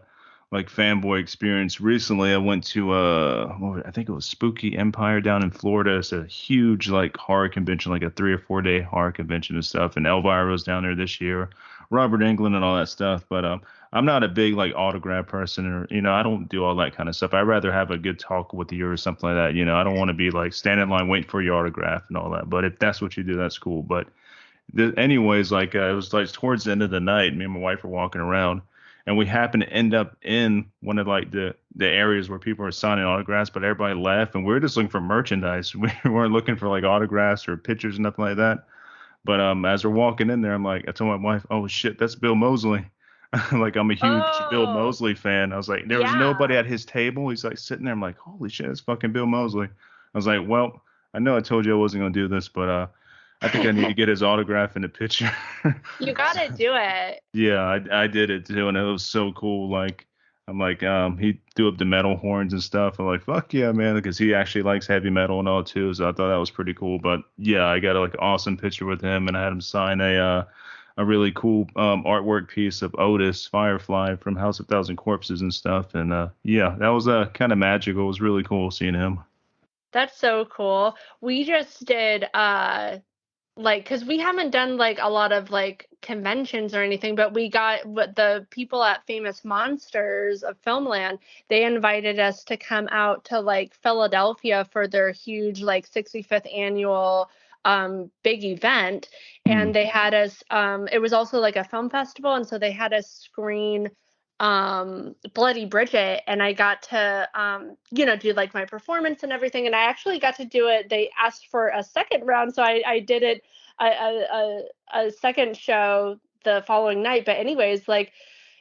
like fanboy experience recently. I went to I think it was Spooky Empire down in Florida. It's a huge like horror convention, like a 3 or 4 day horror convention and stuff. And Elvira was down there this year, Robert Englund and all that stuff. But I'm not a big like autograph person, or I don't do all that kind of stuff. I'd rather have a good talk with you or something like that. I don't want to be like standing in line waiting for your autograph and all that. But if that's what you do, that's cool. But anyways, like it was like towards the end of the night, me and my wife were walking around, and we happened to end up in one of like the areas where people are signing autographs, but everybody left, and we were just looking for merchandise. We weren't looking for like autographs or pictures, nothing like that. But as we're walking in there, I told my wife, "Oh shit, that's Bill Moseley." Like I'm a huge Bill Oh, Moseley fan. I was like, there was nobody yeah. at his table. He's like sitting there. I'm like, holy shit, it's fucking Bill Moseley. I was like, well, I know I told you I wasn't gonna do this, but I think I need to get his autograph in the picture. You So, gotta do it. yeah, I did it too, and it was so cool. Like I'm like, he threw up the metal horns and stuff. I'm like, fuck yeah, man, because he actually likes heavy metal and all too. So I thought that was pretty cool. But yeah, I got a like awesome picture with him, and I had him sign a really cool artwork piece of Otis Firefly from House of Thousand Corpses and stuff. And yeah, that was kind of magical. It was really cool seeing him. That's so cool. We just did like because we haven't done like a lot of like conventions or anything, but we got what the people at Famous Monsters of Filmland, they invited us to come out to like Philadelphia for their huge like 65th annual big event. Mm, And they had us it was also like a film festival, and so they had us screen Bloody Bridget, and I got to do like my performance and everything, and I actually got to do it. They asked for a second round, so I did it a second show the following night. But anyways, like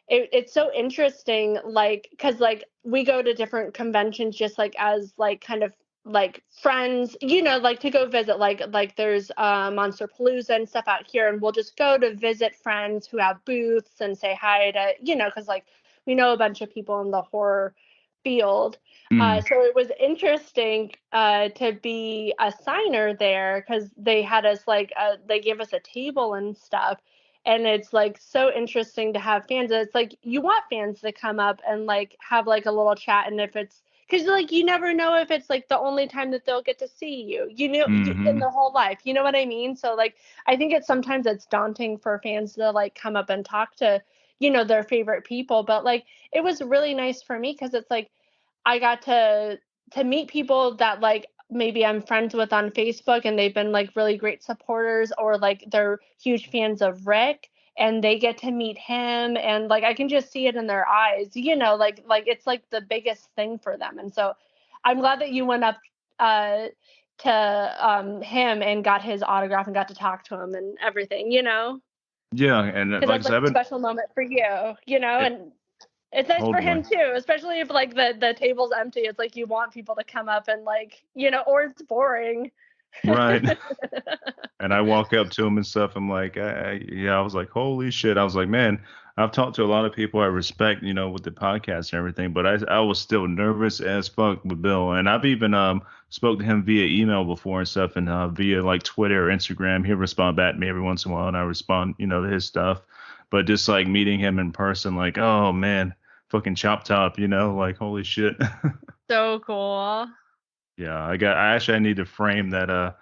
it's so interesting, like because like we go to different conventions just like as like kind of like friends, like to go visit, like there's Monster Palooza and stuff out here, and we'll just go to visit friends who have booths and say hi to, because like we know a bunch of people in the horror field. mm, So it was interesting to be a signer there because they had us like they gave us a table and stuff, and it's like so interesting to have fans. It's like you want fans to come up and like have like a little chat, and if it's because like you never know if it's like the only time that they'll get to see you, in mm-hmm. their whole life. You know what I mean? So like I think it's daunting for fans to like come up and talk to their favorite people, but like it was really nice for me because it's like I got to meet people that like maybe I'm friends with on Facebook, and they've been like really great supporters, or like they're huge fans of Rick and they get to meet him, and like I can just see it in their eyes, like it's like the biggest thing for them. And so I'm glad that you went up uh to him and got his autograph and got to talk to him and everything, Yeah, and because like I that's said, like a special moment for you, it, and it's nice for totally. him too, especially if like the table's empty. It's like you want people to come up and like, or it's boring. Right. And I walk up to him and stuff. I'm like, yeah, I was like, holy shit. I was like, man, I've talked to a lot of people I respect, with the podcast and everything, but I was still nervous as fuck with Bill. And I've even spoke to him via email before and stuff, and via like Twitter or Instagram. He'll respond back to me every once in a while, and I respond, to his stuff. But just like meeting him in person, like, oh man, fucking chop top, like holy shit. So cool. Yeah, I need to frame that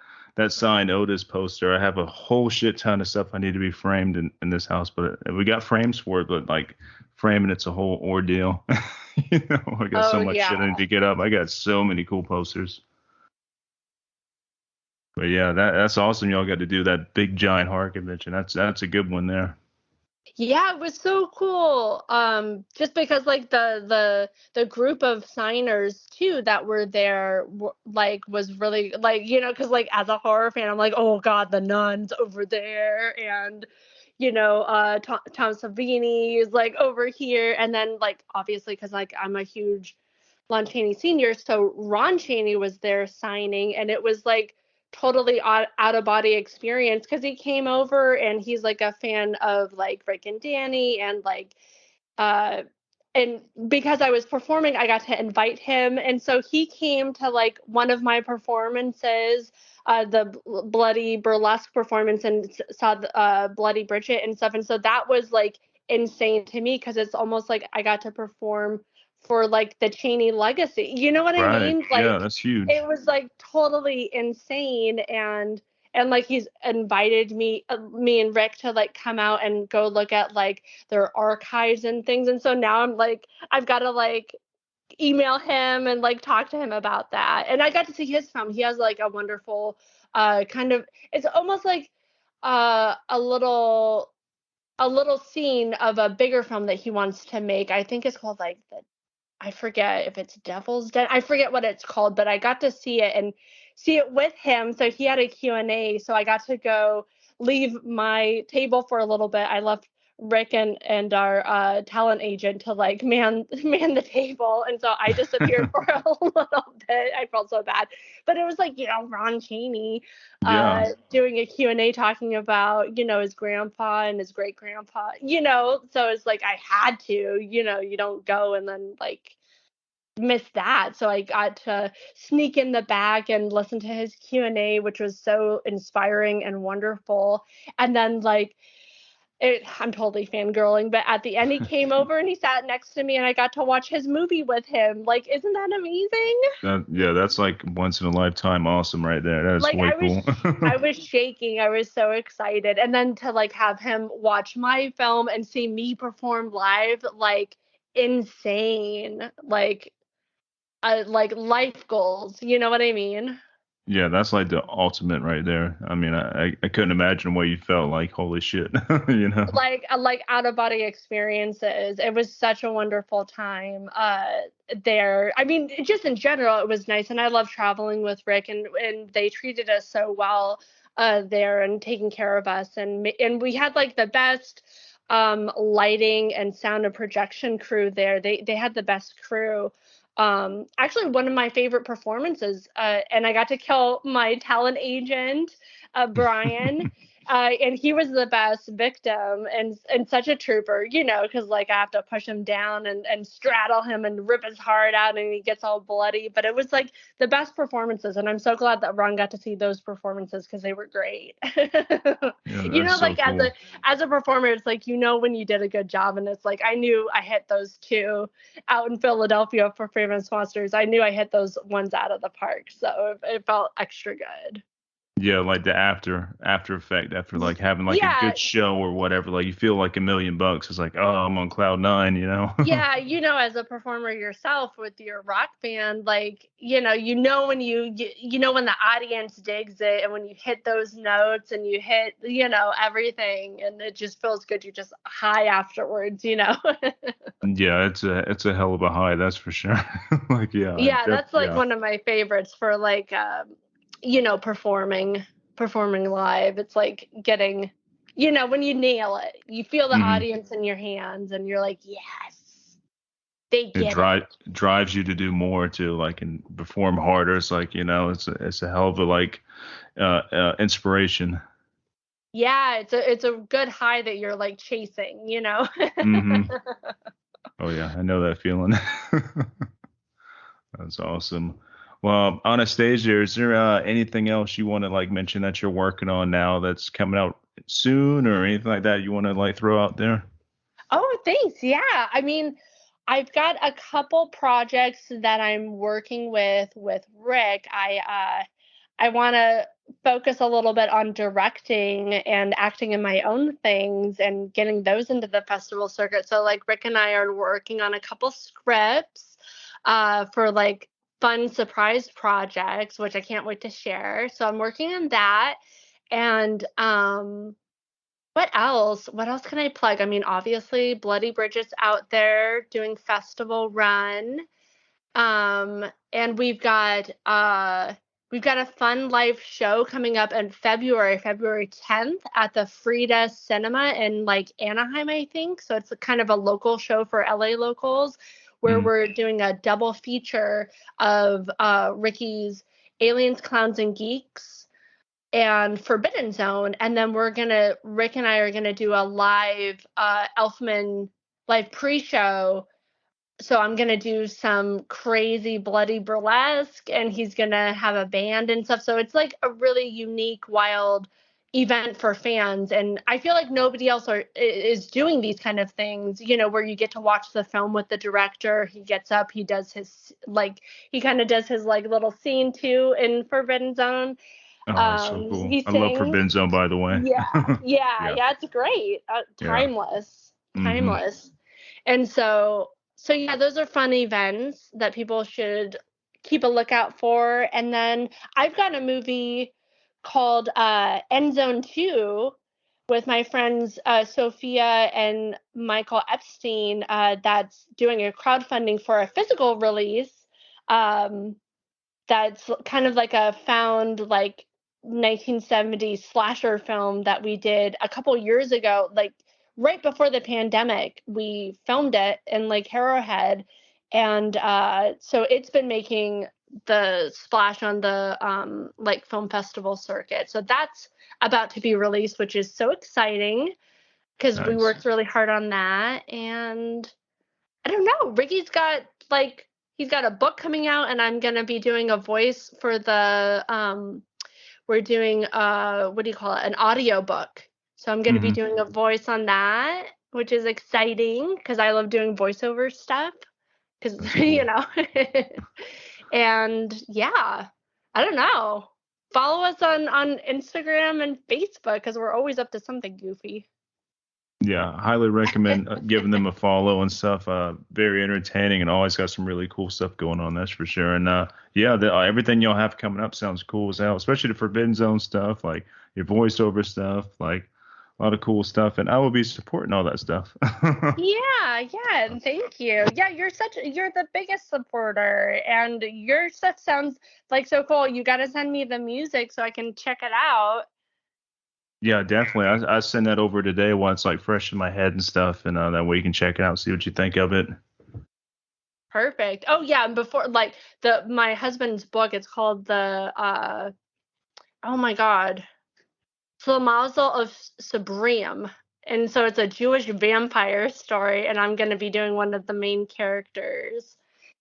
signed Otis poster. I have a whole shit ton of stuff I need to be framed in this house, but we got frames for it, but like framing it's a whole ordeal. I got Oh so much shit I need yeah. to get up. I got so many cool posters. But yeah, that's awesome. Y'all got to do that big giant horror convention. That's a good one there. Yeah, it was so cool. Just because like the group of signers too that were there like was really like, because like as a horror fan, I'm like, oh God, the nuns over there, and Tom Savini is like over here, and then like obviously because like I'm a huge Lon Chaney senior, so Ron Chaney was there signing, and it was like totally out of body experience because he came over and he's like a fan of like Rick and Danny, and like uh and because I was performing, I got to invite him, and so he came to like one of my performances, the bloody burlesque performance, and saw the, Bloody Bridget and stuff, and so that was like insane to me because it's almost like I got to perform for like the Cheney legacy. You know what I Right. mean? Yeah, Like that's huge. it was like totally insane, and and like he's invited me and Rick to like come out and go look at like their archives and things. And so now I'm like, I've got to like email him and like talk to him about that. And I got to see his film. He has like a wonderful kind of, it's almost like a little scene of a bigger film that he wants to make. I think it's called like I forget if it's Devil's Den. I forget what it's called, but I got to see it and see it with him. So he had a Q&A. So I got to go leave my table for a little bit. I left Rick and our talent agent to like man the table. And so I disappeared for a little bit. I felt so bad. But it was like, Ron Chaney Yeah. doing a Q&A talking about, his grandpa and his great grandpa, so it's like I had to, you don't go and then like miss that. So I got to sneak in the back and listen to his Q&A, which was so inspiring and wonderful. And then like I'm totally fangirling, but at the end he came over and he sat next to me and I got to watch his movie with him. Like, isn't that amazing? Yeah, that's like once in a lifetime awesome right there. That is Like way cool. I was shaking. I was so excited. And then to like have him watch my film and see me perform live, like insane. Like life goals, you know what I mean? Yeah, that's like the ultimate right there. I mean, I couldn't imagine what you felt like. Holy shit, you know? Like out of body experiences. It was such a wonderful time there. I mean, just in general, it was nice, and I love traveling with Rick, and they treated us so well there and taking care of us, and we had like the best lighting and sound and projection crew there. They had the best crew. Actually one of my favorite performances, and I got to kill my talent agent, Brian, and he was the best victim and such a trooper, because like I have to push him down and straddle him and rip his heart out and he gets all bloody. But it was like the best performances, and I'm so glad that Ron got to see those performances because they were great. Yeah, that's so Like cool. as a performer, it's like when you did a good job, and it's like I knew I hit those two out in Philadelphia for Famous Monsters. I knew I hit those ones out of the park, so it felt extra good. Yeah, like the after effect after like having like a Yeah, good show or whatever. Like you feel like $1,000,000. It's like, oh, I'm on cloud nine, you know? yeah, as a performer yourself with your rock band, like when when the audience digs it, and when you hit those notes and you hit everything, and it just feels good. You're just high afterwards. Yeah, it's a hell of a high, that's for sure. Like, Yeah, that's like yeah. one of my favorites for like performing live. It's like getting when you nail it, you feel the Hmm. audience in your hands and you're like, yes, they It get it. drives you to do more to like and perform harder. It's like, it's a hell of a like inspiration. Yeah, it's a good high that you're like chasing. Hmm. Oh yeah, I know that feeling. That's awesome. Well, Anastasia, is there anything else you want to like mention that you're working on now that's coming out soon or anything like that you want to like throw out there? Oh, thanks. Yeah. I mean, I've got a couple projects that I'm working with Rick. I want to focus a little bit on directing and acting in my own things and getting those into the festival circuit. So like Rick and I are working on a couple scripts for like fun surprise projects, which I can't wait to share. So I'm working on that. And what else? What else can I plug? I mean, obviously, Bloody Bridget's out there doing festival run. And we've got a fun live show coming up in February 10th at the Frida Cinema in like Anaheim, I think. So it's a kind of a local show for LA locals where Mm. we're doing a double feature of Ricky's Aliens, Clowns, and Geeks and Forbidden Zone, and then Rick and I are gonna do a live Elfman live pre-show. So I'm gonna do some crazy bloody burlesque, and he's gonna have a band and stuff. So it's like a really unique, wild event for fans, and I feel like nobody else is doing these kind of things. Where you get to watch the film with the director. He gets up, he does his like he kind of does his like little scene too in Forbidden Zone. Oh, so cool. He I love sings. Forbidden Zone, by the way. Yeah, yeah, Yeah. yeah. It's great. Yeah. Timeless, Hmm. timeless. And so yeah, those are fun events that people should keep a lookout for. And then I've got a movie called End Zone 2 with my friends Sophia and Michael Epstein that's doing a crowdfunding for a physical release. Um, that's kind of like a found like 1970s slasher film that we did a couple years ago, like right before the pandemic. We filmed it in Lake Arrowhead, and so it's been making the splash on the like film festival circuit. So that's about to be released, which is so exciting because we Nice. worked really hard on that. And I don't know. Ricky's got like he's got a book coming out, and I'm gonna be doing a voice for the we're doing what do you call it? An audio book. So I'm gonna be Hmm. doing a voice on that, which is exciting because I love doing voiceover stuff. That's Because cool. and yeah, I don't know. Follow us on Instagram and Facebook because we're always up to something goofy. Yeah, highly recommend giving them a follow and stuff. Very entertaining and always got some really cool stuff going on. That's for sure. And yeah, everything y'all have coming up sounds cool as hell, especially the Forbidden Zone stuff, like your voiceover stuff, like a lot of cool stuff. And I will be supporting all that stuff. Yeah, yeah, and thank you. Yeah, you're the biggest supporter, and your stuff sounds like so cool. You got to send me the music so I can check it out. Yeah, definitely. I send that over today while it's like fresh in my head and stuff, and that way you can check it out, see what you think of it. Perfect. Oh yeah, and before like the my husband's book, it's called the oh my God, Flamazel of Sabrium. And so it's a Jewish vampire story, and I'm going to be doing one of the main characters.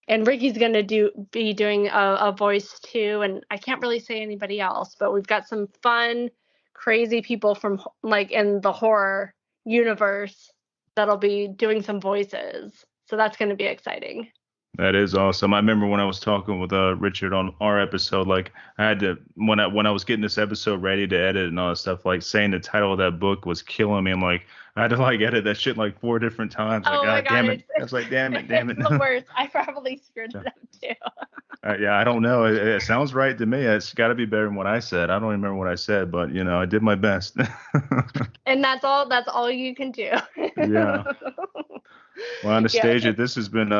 And Ricky's going to be doing a voice too, and I can't really say anybody else, but we've got some fun, crazy people from like in the horror universe that'll be doing some voices. So that's going to be exciting. That is awesome. I remember when I was talking with Richard on our episode, like I had to when I was getting this episode ready to edit and all that stuff, like saying the title of that book was killing me. I'm like, I had to like edit that shit like 4 different times. Like, Oh my God God, damn it. I was like, damn it, damn it's it. the worst. I probably screwed it up too. Yeah, I don't know. It sounds right to me. It's got to be better than what I said. I don't remember what I said, but I did my best. And that's all you can do. Yeah. Well, Yeah. Anastasia, this has been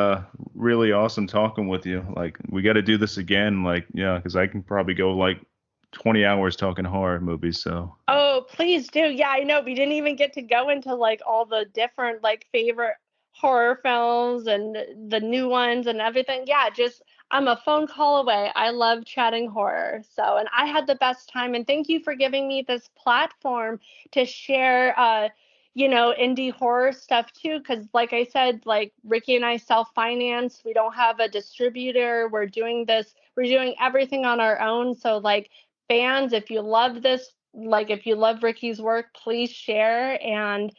really awesome talking with you. Like, we got to do this again. Like, yeah, because I can probably go like 20 hours talking horror movies. So, Oh, please do. Yeah, I know. We didn't even get to go into like all the different like favorite horror films and the new ones and everything. Yeah, just I'm a phone call away. I love chatting horror. So, and I had the best time. And thank you for giving me this platform to share indie horror stuff too. Because like I said, like Ricky and I self-finance. We don't have a distributor. We're doing everything on our own. So like fans, if you love this, like if you love Ricky's work, please share. And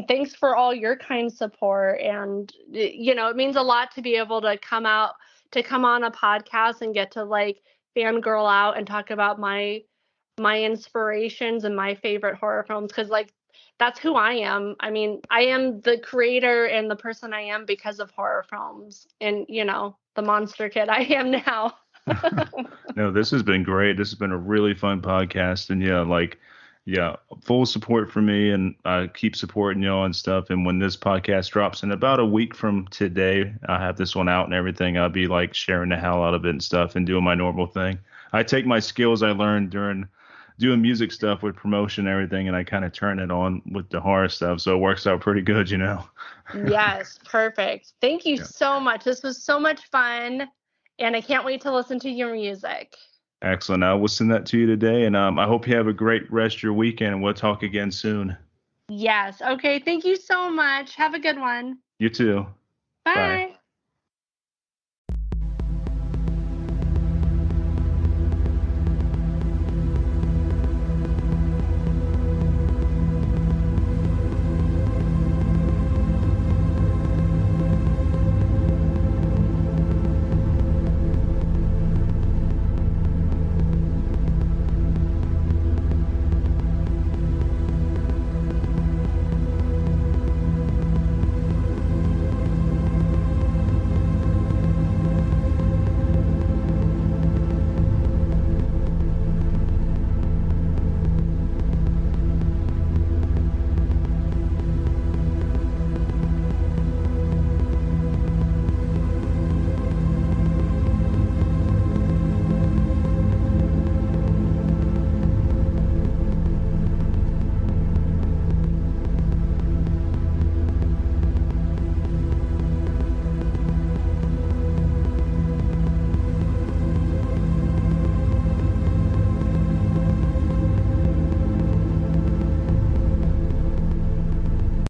thanks for all your kind support. And it means a lot to be able to come on a podcast and get to like fangirl out and talk about my inspirations and my favorite horror films, because like that's who I am. I mean, I am the creator and the person I am because of horror films and the monster kid I am now. no, this has been great. This has been a really fun podcast. And yeah, like, yeah, full support for me. And I keep supporting y'all and stuff. And when this podcast drops in about a week from today, I have this one out and everything. I'll be like sharing the hell out of it and stuff and doing my normal thing. I take my skills I learned during doing music stuff with promotion and everything, and I kind of turn it on with the horror stuff. So it works out pretty good. Yes, perfect. Thank you Yeah. so much. This was so much fun, and I can't wait to listen to your music. Excellent. I will send that to you today, and I hope you have a great rest of your weekend, and we'll talk again soon. Yes. Okay. Thank you so much. Have a good one. You too. Bye. Bye.